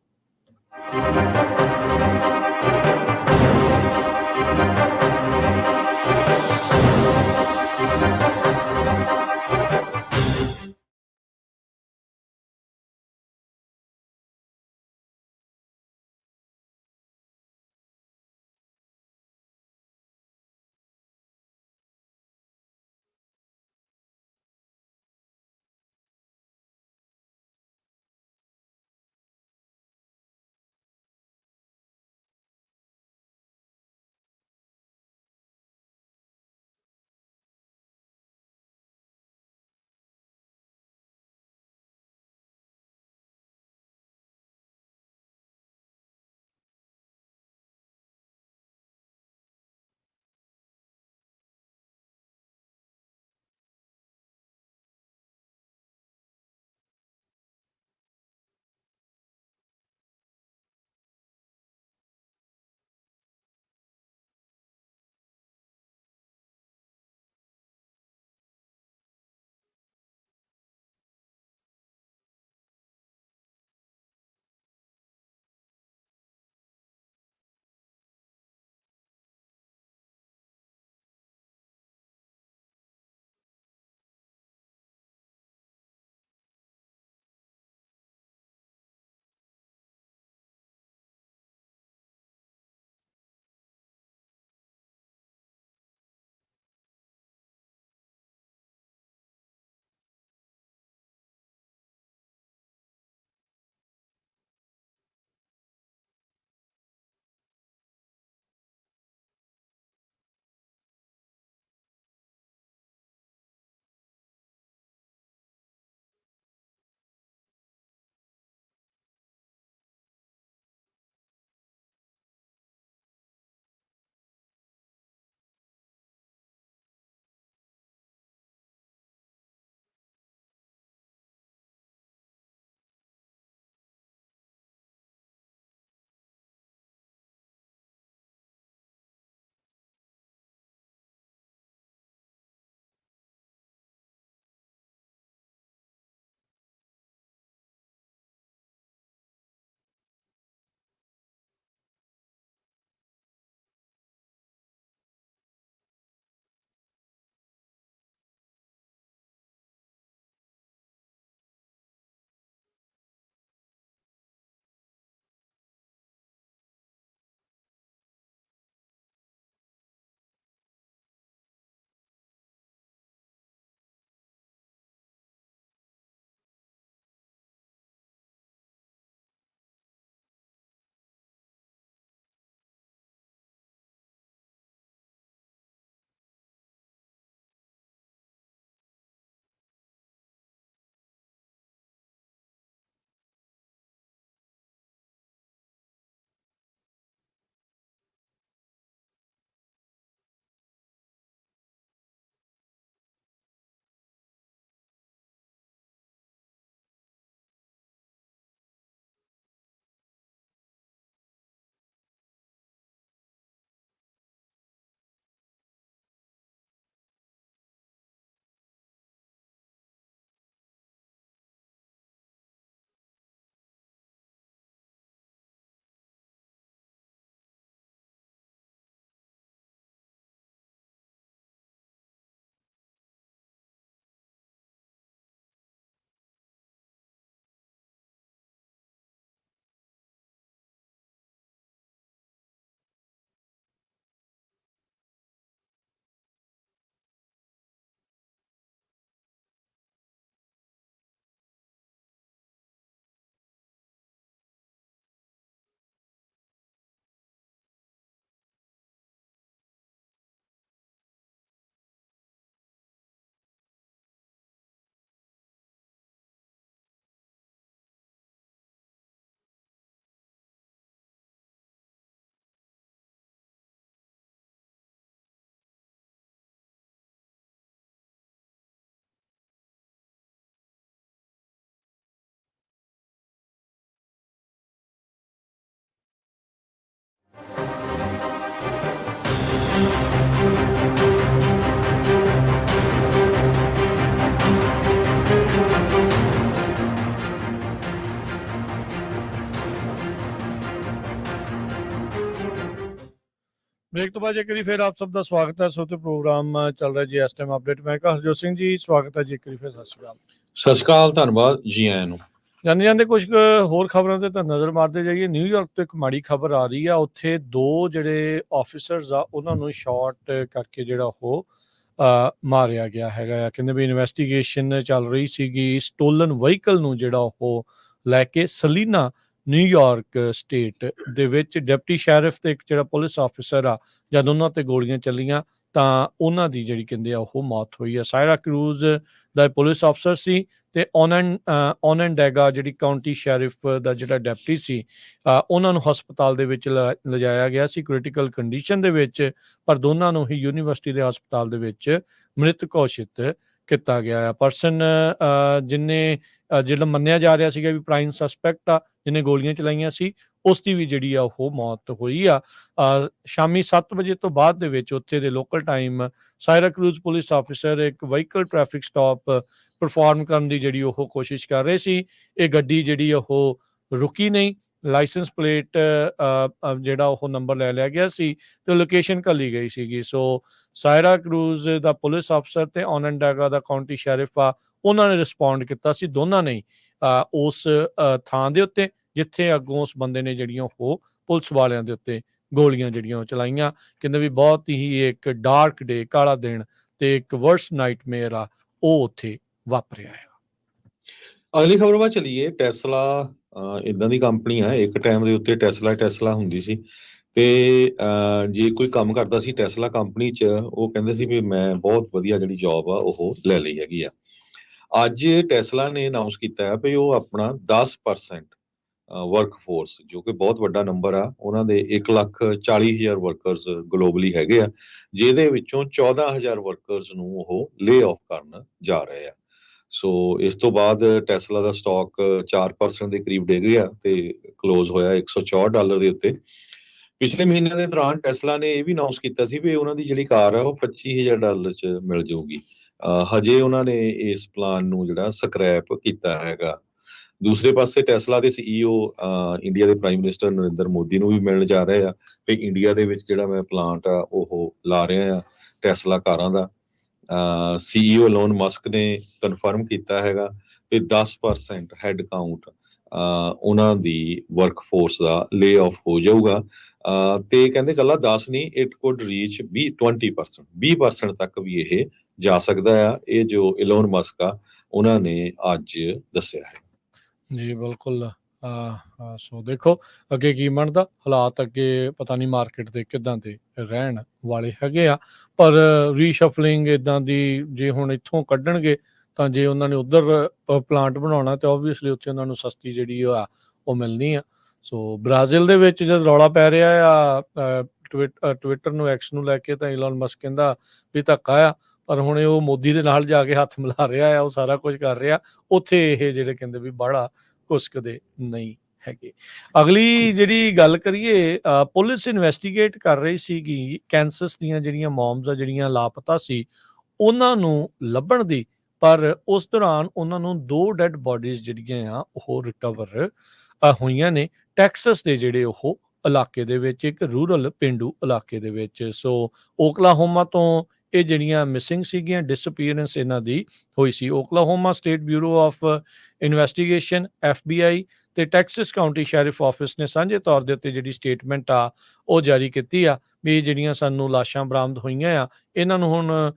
ब्रेक तो बाद एक बारी फिर आप सबका स्वागत है। ਸੋ ਤੇ ਪ੍ਰੋਗਰਾਮ ਚੱਲ ਰਿਹਾ ਜੀ ਇਸ ਟਾਈਮ ਅਪਡੇਟ। ਮੈਂ ਕਿਹਾ ਹਰਜੋਤ ਸਿੰਘ ਜੀ ਸਵਾਗਤ ਹੈ ਜੀ ਇੱਕ ਵਾਰੀ ਫਿਰ। ਸਤਿ ਸ਼੍ਰੀ ਅਕਾਲ। ਸਤਿ ਸ਼੍ਰੀ ਅਕਾਲ, ਧੰਨਵਾਦ ਜੀ ਆਇਆਂ ਨੂੰ। ਜਾਂਦੇ ਜਾਂਦੇ ਕੁਝ ਹੋਰ ਖਬਰਾਂ ਤੇ ਤਾਂ ਨਜ਼ਰ ਮਾਰਦੇ ਜਾਈਏ। ਨਿਊਯਾਰਕ ਤੋਂ ਇੱਕ ਮਾੜੀ ਖਬਰ ਆ ਰਹੀ ਆ। ਉੱਥੇ ਦੋ ਜਿਹੜੇ ਆਫੀਸਰਸ ਆ ਉਹਨਾਂ ਨੂੰ ਸ਼ਾਰਟ ਕਰਕੇ ਜਿਹੜਾ ਉਹ ਮਾਰਿਆ ਗਿਆ ਹੈਗਾ ਆ। ਕਹਿੰਦੇ ਵੀ ਇਨਵੈਸਟੀਗੇਸ਼ਨ ਚੱਲ ਰਹੀ ਸੀਗੀ ਸਟੋਲਨ ਵਹੀਕਲ ਨੂੰ ਜਿਹੜਾ ਉਹ ਲੈ ਕੇ ਸਲੀਨਾ ਨਿਊਯਾਰਕ ਸਟੇਟ ਦੇ ਵਿੱਚ ਡਿਪਟੀ ਸ਼ੈਰਿਫ ਤੇ ਇੱਕ ਜਿਹੜਾ ਪੁਲਿਸ ਆਫਿਸਰ ਆ ਜਦ ਉਹਨਾਂ ਤੇ ਗੋਲੀਆਂ ਚੱਲੀਆਂ ਤਾਂ ਉਹਨਾਂ ਦੀ ਜਿਹੜੀ ਕਹਿੰਦੇ ਆ ਉਹ ਮੌਤ ਹੋਈ ਆ। ਸਾਇਰਾ ਕਰੂਜ਼ ਦਾ ਪੁਲਿਸ ਅਫਸਰ ਸੀ ਤੇ ਓਨਨਡੈਗਾ ਜਿਹੜੀ ਕਾਉਂਟੀ ਸ਼ੈਰਿਫ ਦਾ ਜਿਹੜਾ ਡਿਪਟੀ ਸੀ ਉਹਨਾਂ ਨੂੰ ਹਸਪਤਾਲ ਦੇ ਵਿੱਚ ਲਿਜਾਇਆ ਗਿਆ ਸੀ ਕ੍ਰਿਟੀਕਲ ਕੰਡੀਸ਼ਨ ਦੇ ਵਿੱਚ, ਪਰ ਦੋਨਾਂ ਨੂੰ ਹੀ ਯੂਨੀਵਰਸਿਟੀ ਦੇ ਹਸਪਤਾਲ ਦੇ ਵਿੱਚ ਮ੍ਰਿਤ ਘੋਸ਼ਿਤ ਕੀਤਾ ਗਿਆ ਆ। ਪਰਸਨ ਜਿਹਨੇ ਜਿਹੜਾ ਮੰਨਿਆ ਜਾ ਰਿਹਾ ਸੀਗਾ ਵੀ ਪ੍ਰਾਈਮ ਸਸਪੈਕਟ ਆ ਜਿਹਨੇ ਗੋਲੀਆਂ ਚਲਾਈਆਂ ਸੀ ਉਸ ਦੀ ਵੀ ਜਿਹੜੀ ਆ ਉਹ ਮੌਤ ਹੋਈ ਆ। ਸ਼ਾਮੀ 7 ਵਜੇ ਤੋਂ ਬਾਅਦ ਦੇ ਵਿੱਚ ਉੱਥੇ ਦੇ local time Saira Cruz police officer ਇੱਕ ਵਹੀਕਲ ਟ੍ਰੈਫਿਕ ਸਟਾਪ ਪਰਫਾਰਮ ਕਰਨ ਦੀ ਜਿਹੜੀ ਉਹ ਕੋਸ਼ਿਸ਼ ਕਰ ਰਹੇ ਸੀ। ਇਹ ਗੱਡੀ ਜਿਹੜੀ ਉਹ ਰੁਕੀ ਨਹੀਂ, ਲਾਇਸੈਂਸ ਪਲੇਟ ਜਿਹੜਾ ਉਹ ਨੰਬਰ ਲੈ ਲਿਆ ਗਿਆ ਸੀ ਤੇ ਲੋਕੇਸ਼ਨ ਘੱਲੀ ਗਈ ਸੀਗੀ। ਸੋ ਸਾਇਰਾ ਕਰੂਜ਼ ਦਾ ਪੁਲਿਸ ਅਫਸਰ ਤੇ ਓਨਨਡੈਗਾ ਦਾ ਕਾਉਂਟੀ ਸ਼ੈਰਿਫ ਆ ਉਹਨਾਂ ਨੇ ਰਿਸਪੌਂਡ ਕੀਤਾ ਸੀ ਦੋਨਾਂ ਨੇ ਉਸ ਥਾਂ ਦੇ ਉੱਤੇ ਜਿੱਥੇ ਅੱਗੋਂ ਉਸ ਬੰਦੇ ਨੇ ਜਿਹੜੀਆਂ ਉਹ ਪੁਲਿਸ ਵਾਲਿਆਂ ਦੇ ਉੱਤੇ ਗੋਲੀਆਂ ਜਿਹੜੀਆਂ ਉਹ ਚਲਾਈਆਂ। ਕਹਿੰਦੇ ਵੀ ਬਹੁਤ ਹੀ ਇੱਕ ਡਾਰਕ ਡੇ, ਕਾਲਾ ਦਿਨ ਤੇ ਇੱਕ ਵਰਸਟ ਨਾਈਟਮੇਅਰ ਆ ਉਹ ਉੱਥੇ ਵਾਪਰਿਆ ਆ। ਅਗਲੀ ਖਬਰ ਵੱਲ ਚਲੀਏ। ਟੈਸਲਾ ਇਦਾਂ ਦੀ ਕੰਪਨੀ ਆ, ਇੱਕ ਟਾਈਮ ਦੇ ਉੱਤੇ ਟੈਸਲਾ ਹੁੰਦੀ ਸੀ ਤੇ ਜੇ ਕੋਈ ਕੰਮ ਕਰਦਾ ਸੀ ਟੈਸਲਾ ਕੰਪਨੀ 'ਚ ਉਹ ਕਹਿੰਦੇ ਸੀ ਵੀ ਮੈਂ ਬਹੁਤ ਵਧੀਆ ਜਿਹੜੀ ਜੌਬ ਆ ਉਹ ਲੈ ਲਈ ਹੈਗੀ ਆ। ਅੱਜ ਟੈਸਲਾ ਨੇ ਅਨਾਉਂਸ ਕੀਤਾ ਹੈ ਵੀ ਉਹ ਆਪਣਾ 10% ਵਰਕ ਫੋਰਸ, ਜੋ ਕਿ ਬਹੁਤ ਵੱਡਾ ਨੰਬਰ ਆ, ਉਹਨਾਂ ਦੇ 1,40,000 ਵਰਕਰਸ ਗਲੋਬਲੀ ਹੈਗੇ ਆ, ਜਿਹਦੇ ਵਿੱਚੋਂ 14,000 ਵਰਕਰਸ ਨੂੰ ਉਹ ਲੇ ਆਫ ਕਰਨ ਜਾ ਰਹੇ ਆ। ਸੋ ਇਸ ਤੋਂ ਬਾਅਦ ਟੈਸਲਾ ਦਾ ਸਟਾਕ 4% ਦੇ ਕਰੀਬ ਡਿੱਗ ਗਿਆ ਤੇ ਕਲੋਜ਼ ਹੋਇਆ $164 ਦੇ ਉੱਤੇ। ਪਿਛਲੇ ਮਹੀਨਿਆਂ ਦੇ ਦੌਰਾਨ ਟੈਸਲਾ ਨੇ ਇਹ ਵੀ ਅਨਾਉਂਸ ਕੀਤਾ ਸੀ ਵੀ ਉਹਨਾਂ ਦੀ ਜਿਹੜੀ ਕਾਰ ਆ ਉਹ $25,000 ਚ ਮਿਲ ਜਾਊਗੀ। ਹਜੇ ਉਹਨਾਂ ਨੇ ਇਸ ਪਲਾਨ ਨੂੰ ਜਿਹੜਾ ਸਕ੍ਰੈਪ ਕੀਤਾ ਹੈਗਾ। ਦੂਸਰੇ ਪਾਸੇ ਟੈਸਲਾ ਦੇ CEO ਇੰਡੀਆ ਦੇ ਪ੍ਰਾਈਮ ਮਿਨਿਸਟਰ ਨਰਿੰਦਰ ਮੋਦੀ ਨੂੰ ਵੀ ਮਿਲਣ ਜਾ ਰਹੇ ਆ ਵੀ ਇੰਡੀਆ ਦੇ ਵਿੱਚ ਜਿਹੜਾ ਮੈਂ ਪਲਾਂਟ ਆ ਉਹ ਲਾ ਰਿਹਾ ਆ ਟੈਸਲਾ ਕਾਰਾਂ ਦਾ। CEO ਇਲੋਨ ਮਸਕ ਨੇ ਕਨਫਰਮ ਕੀਤਾ ਹੈਗਾ ਕਿ 10% ਹੈਡ ਕਾਊਂਟ ਉਹਨਾਂ ਦੀ ਵਰਕ ਫੋਰਸ ਦਾ ਲੇ ਆਫ ਹੋ ਜਾਊਗਾ ਤੇ ਕਹਿੰਦੇ ਇਕੱਲਾ 10 ਨਹੀਂ, ਇਟ ਕੁਡ ਰੀਚ 20% ਤੱਕ ਵੀ ਇਹ ਜਾ ਸਕਦਾ ਆ। ਇਹ ਜੋ ਇਲੋਨ ਮਸਕ ਆ ਉਹਨਾਂ ਨੇ ਅੱਜ ਦੱਸਿਆ ਹੈ। ਜੀ ਬਿਲਕੁਲ। ਸੋ ਦੇਖੋ ਅੱਗੇ ਕੀ ਬਣਦਾ, ਹਾਲਾਤ ਅੱਗੇ ਪਤਾ ਨਹੀਂ ਮਾਰਕੀਟ ਦੇ ਕਿੱਦਾਂ ਦੇ ਰਹਿਣ ਵਾਲੇ ਹੈਗੇ ਆ, ਪਰ ਰੀਸ਼ਫਲਿੰਗ ਇਦਾਂ ਦੀ ਜੇ ਹੁਣ ਇੱਥੋਂ ਕੱਢਣਗੇ ਤਾਂ ਜੇ ਉਹਨਾਂ ਨੇ ਉੱਧਰ ਪਲਾਂਟ ਬਣਾਉਣਾ ਤੇ ਓਬਵੀਅਸਲੀ ਉੱਥੇ ਉਹਨਾਂ ਨੂੰ ਸਸਤੀ ਜਿਹੜੀ ਆ ਉਹ ਮਿਲਣੀ ਆ। ਸੋ ਬ੍ਰਾਜ਼ੀਲ ਦੇ ਵਿੱਚ ਜਦ ਰੌਲਾ ਪੈ ਰਿਹਾ ਆ ਟਵਿੱਟਰ ਨੂੰ, ਐਕਸ ਨੂੰ ਲੈ ਕੇ, ਤਾਂ ਇਲੋਨ ਮਸਕ ਕਹਿੰਦਾ ਵੀ ਧੱਕਾ ਆ, ਪਰ ਹੁਣ ਉਹ ਮੋਦੀ ਦੇ ਨਾਲ ਜਾ ਕੇ ਹੱਥ ਮਿਲਾ ਰਿਹਾ ਆ, ਉਹ ਸਾਰਾ ਕੁਝ ਕਰ ਰਿਹਾ। ਉੱਥੇ ਇਹ ਜਿਹੜੇ ਕਹਿੰਦੇ ਵੀ ਬਾਹਲਾ ਕੁਸਕਦੇ ਨਹੀਂ ਹੈਗੇ। ਅਗਲੀ ਜਿਹੜੀ ਗੱਲ ਕਰੀਏ, ਪੁਲਿਸ ਇਨਵੈਸਟੀਗੇਟ ਕਰ ਰਹੀ ਸੀਗੀ ਕੈਂਸਸ ਦੀਆਂ ਜਿਹੜੀਆਂ ਮੌਮਸ ਆ ਜਿਹੜੀਆਂ ਲਾਪਤਾ ਸੀ ਉਹਨਾਂ ਨੂੰ ਲੱਭਣ ਦੀ, ਪਰ ਉਸ ਦੌਰਾਨ ਉਹਨਾਂ ਨੂੰ 2 ਡੈਡ ਬੋਡੀਜ਼ ਜਿਹੜੀਆਂ ਆ ਉਹ ਰਿਕਵਰ ਹੋਈਆਂ ਨੇ ਟੈਕਸਸ ਦੇ ਜਿਹੜੇ ਉਹ ਇਲਾਕੇ ਦੇ ਵਿੱਚ, ਇੱਕ ਰੂਰਲ ਪੇਂਡੂ ਇਲਾਕੇ ਦੇ ਵਿੱਚ। ਸੋ ਓਕਲਾਹੋਮਾ ਤੋਂ ਇਹ ਜਿਹੜੀਆਂ ਮਿਸਿੰਗ ਸੀਗੀਆਂ, ਡਿਸਅਪੀਅਰੈਂਸ ਇਹਨਾਂ ਦੀ ਹੋਈ ਸੀ। Oklahoma state bureau of investigation FBI ਤੇ ਟੈਕਸਸ ਕਾਉਂਟੀ ਸ਼ੈਰਿਫ ਆਫਿਸ ਨੇ ਸਾਂਝੇ ਤੌਰ ਦੇ ਉੱਤੇ ਜਿਹੜੀ ਸਟੇਟਮੈਂਟ ਆ ਉਹ ਜਾਰੀ ਕੀਤੀ ਆ ਵੀ ਜਿਹੜੀਆਂ ਸਾਨੂੰ ਲਾਸ਼ਾਂ ਬਰਾਮਦ ਹੋਈਆਂ ਆ ਇਹਨਾਂ ਨੂੰ ਹੁਣ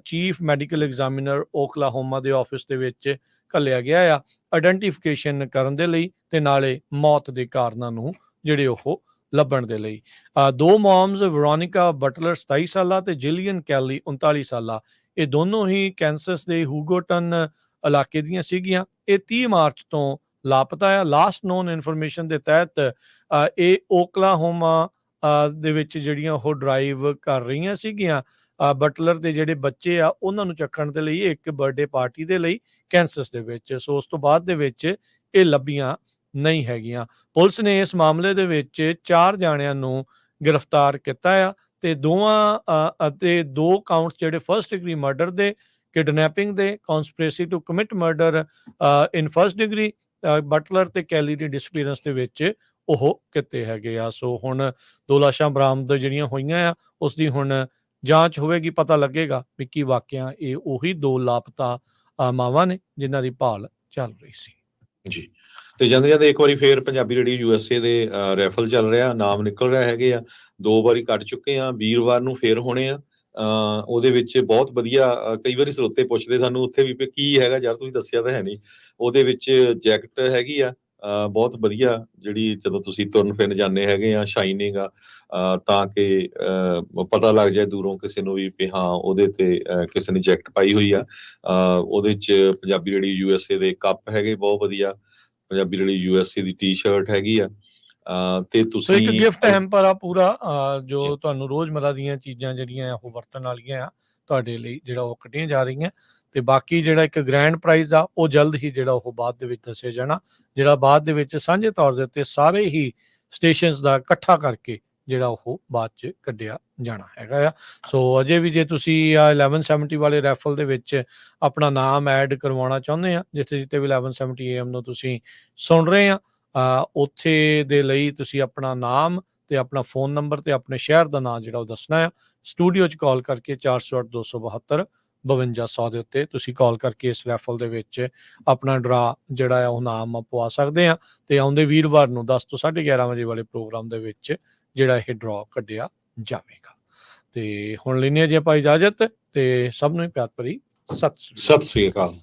ਚੀਫ ਮੈਡੀਕਲ ਐਗਜ਼ਾਮੀਨਰ ਓਕਲਾਹੋਮਾ ਦੇ ਆਫਿਸ ਦੇ ਵਿੱਚ ਘੱਲਿਆ ਗਿਆ ਆ ਆਇਡੈਂਟੀਫਿਕੇਸ਼ਨ ਕਰਨ ਦੇ ਲਈ ਤੇ ਨਾਲੇ ਮੌਤ ਦੇ ਕਾਰਨਾਂ ਨੂੰ ਜਿਹੜੇ ਉਹ ਲੱਭਣ ਦੇ ਲਈ। 2 ਮੌਮਸ ਵੈਰੋਨਿਕਾ ਬਟਲਰ 27 ਸਾਲਾ ਤੇ ਜਿਲੀਅਨ ਕੈਲੀ 39 ਸਾਲਾ, ਇਹ ਦੋਨੋਂ ਹੀ ਕੈਂਸਸ ਦੇ ਹੂਗੋਟਨ ਇਲਾਕੇ ਦੀਆਂ ਸੀਗੀਆਂ। ਇਹ 30 ਮਾਰਚ ਤੋਂ ਲਾਪਤਾ ਆ। ਲਾਸਟ ਨੋਨ ਇਨਫੋਰਮੇਸ਼ਨ ਦੇ ਤਹਿਤ ਇਹ ਓਕਲਾਹੋਮਾ ਦੇ ਵਿੱਚ ਜਿਹੜੀਆਂ ਉਹ ਡਰਾਈਵ ਕਰ ਰਹੀਆਂ ਸੀਗੀਆਂ। ਬਟਲਰ ਦੇ ਜਿਹੜੇ ਬੱਚੇ ਆ ਉਹਨਾਂ ਨੂੰ ਚੱਕਣ ਦੇ ਲਈ ਇੱਕ ਬਰਥਡੇ ਪਾਰਟੀ ਦੇ ਲਈ ਕੈਂਸਸ ਦੇ ਵਿੱਚ। ਸੋ ਉਸ ਤੋਂ ਬਾਅਦ ਦੇ ਵਿੱਚ ਇਹ ਲੱਭੀਆਂ ਨਹੀਂ ਹੈਗੀਆਂ। ਪੁਲਿਸ ਨੇ ਇਸ ਮਾਮਲੇ ਦੇ ਵਿੱਚ 4 ਜਾਣਿਆਂ ਨੂੰ ਗ੍ਰਿਫਤਾਰ ਕੀਤਾ ਆ ਤੇ ਦੋਵਾਂ ਅਤੇ 2 ਕਾਊਂਟਸ ਜਿਹੜੇ ਫਰਸਟ ਡਿਗਰੀ ਮਰਡਰ ਦੇ, ਕਿਡਨੈਪਿੰਗ ਦੇ, conspiracy to commit murder in first degree, Butler ਤੇ ਕੈਲੀ ਦੀ ਡਿਸਪੀਅਰੈਂਸ ਦੇ ਵਿੱਚ ਉਹ ਕਿਤੇ ਹੈਗੇ ਆ। ਸੋ ਹੁਣ 2 ਲਾਸ਼ਾਂ ਬਰਾਮਦ ਜਿਹੜੀਆਂ ਹੋਈਆਂ ਆ ਉਸ ਦੀ ਹੁਣ ਜਾਂਚ ਹੋਵੇਗੀ, ਪਤਾ ਲੱਗੇਗਾ ਵੀ ਕੀ ਵਾਕਿਆ ਇਹ ਉਹੀ 2 ਲਾਪਤਾ ਮਾਵਾਂ ਨੇ ਜਿਨ੍ਹਾਂ ਦੀ ਭਾਲ ਚੱਲ ਰਹੀ ਸੀ। ਜੀ, ਤੇ ਜਾਂਦੇ ਜਾਂਦੇ ਇੱਕ ਵਾਰੀ ਫੇਰ ਪੰਜਾਬੀ ਰੇਡੀਓ USA ਦੇ ਰੈਫਲ ਚੱਲ ਰਿਹਾ, ਨਾਮ ਨਿਕਲ ਰਿਹਾ ਹੈਗੇ ਆ, 2 ਵਾਰੀ ਕੱਢ ਚੁੱਕੇ ਆ, ਵੀਰਵਾਰ ਨੂੰ ਫੇਰ ਹੋਣੇ ਆ। ਉਹਦੇ ਵਿੱਚ ਬਹੁਤ ਵਧੀਆ ਕਈ ਵਾਰੀ ਸਰੋਤੇ ਪੁੱਛਦੇ ਸਾਨੂੰ ਉੱਥੇ ਵੀ ਕੀ ਹੈਗਾ ਯਾਰ, ਤੁਸੀਂ ਦੱਸਿਆ ਤਾਂ ਹੈ ਨਹੀਂ। ਉਹਦੇ ਵਿੱਚ ਜੈਕਟ ਹੈਗੀ ਆ ਬਹੁਤ ਵਧੀਆ, ਜਿਹੜੀ ਜਦੋਂ ਤੁਸੀਂ ਤੁਰਨ ਫਿਰਨ ਜਾਂਦੇ ਹੈਗੇ ਆ, ਸ਼ਾਈਨਿੰਗ ਆ, ਤਾਂ ਕਿ ਪਤਾ ਲੱਗ ਜਾਏ ਦੂਰੋਂ ਕਿਸੇ ਨੂੰ ਵੀ ਹਾਂ ਉਹਦੇ ਤੇ ਕਿਸੇ ਨੇ ਜੈਕਟ ਪਾਈ ਹੋਈ ਆ। ਉਹਦੇ 'ਚ ਪੰਜਾਬੀ ਰੇਡੀਓ USA ਦੇ ਕੱਪ ਹੈਗੇ ਬਹੁਤ ਵਧੀਆ, ਪੰਜਾਬੀ ਰੇਡੀਓ USA ਦੀ ਟੀ-ਸ਼ਰਟ ਹੈਗੀ ਆ। ਤੇ ਸੋ ਇੱਕ ਤੁਸੀਂ ਗਿਫਟ ਹੈਂਪਰ ਆ ਪੂਰਾ, ਜੀ, ਜੋ ਤੁਹਾਨੂੰ ਰੋਜ਼ਮर्रा ਦੀਆਂ ਚੀਜ਼ਾਂ ਜਿਹੜੀਆਂ ਉਹ ਵਰਤਣ ਵਾਲੀਆਂ ਆ ਤੁਹਾਡੇ ਲਈ, ਜਿਹੜਾ ਉਹ ਕੱਢੀਆਂ ਜਾ ਰਹੀਆਂ। ਤੇ ਬਾਕੀ ਜਿਹੜਾ ਇੱਕ ਗ੍ਰੈਂਡ ਪ੍ਰਾਈਜ਼ ਆ ਉਹ ਜਲਦ ਹੀ ਜਿਹੜਾ ਉਹ ਬਾਅਦ ਦੇ ਵਿੱਚ ਦੱਸਿਆ ਜਾਣਾ, ਜਿਹੜਾ ਬਾਅਦ ਦੇ ਵਿੱਚ ਸਾਂਝੇ ਤੌਰ ਦੇ ਉੱਤੇ ਸਾਰੇ ਹੀ ਸਟੇਸ਼ਨਸ ਦਾ ਇਕੱਠਾ ਕਰਕੇ ਜਿਹੜਾ ਉਹ ਬਾਅਦ 'ਚ ਕੱਢਿਆ ਜਾਣਾ ਹੈਗਾ ਆ। ਸੋ ਅਜੇ ਵੀ ਜੇ ਤੁਸੀਂ 1170 ਵਾਲੇ ਰੈਫਲ ਦੇ ਵਿੱਚ ਆਪਣਾ ਨਾਮ ਐਡ ਕਰਵਾਉਣਾ ਚਾਹੁੰਦੇ ਆ, ਜਿੱਥੇ ਜਿੱਥੇ ਵੀ 1170 AM ਨੂੰ ਤੁਸੀਂ ਸੁਣ ਰਹੇ ਆ, ਉੱਥੇ ਦੇ ਲਈ ਤੁਸੀਂ ਆਪਣਾ ਨਾਮ ਤੇ ਆਪਣਾ ਫੋਨ ਨੰਬਰ ਤੇ ਆਪਣੇ ਸ਼ਹਿਰ ਦਾ ਨਾਮ ਜਿਹੜਾ ਉਹ ਦੱਸਣਾ ਆ। ਸਟੂਡੀਓ 'ਚ ਕਾਲ ਕਰਕੇ 408 272 5200 ਦੇ ਉੱਤੇ ਤੁਸੀਂ ਕਾਲ ਕਰਕੇ ਇਸ ਰੈਫਲ ਦੇ ਵਿੱਚ ਆਪਣਾ ਡਰਾ ਜਿਹੜਾ ਆ ਉਹ ਨਾਮ ਪਵਾ ਸਕਦੇ ਆ। ਤੇ ਆਉਂਦੇ ਵੀਰਵਾਰ ਨੂੰ 10 ਤੋਂ 11:30 ਵਜੇ ਵਾਲੇ ਪ੍ਰੋਗਰਾਮ ਦੇ ਵਿੱਚ ਜਿਹੜਾ ਇਹ ਡਰਾ ਕੱਢਿਆ ਜਾਵੇਗਾ। ਤੇ ਹੁਣ ਲੈਂਦੇ ਹਾਂ ਜੀ ਆਪਾਂ ਇਜਾਜ਼ਤ, ਤੇ ਸਭ ਨੂੰ ਪਿਆਰ ਭਰੀ ਸਤਿ ਸ੍ਰੀ ਅਕਾਲ।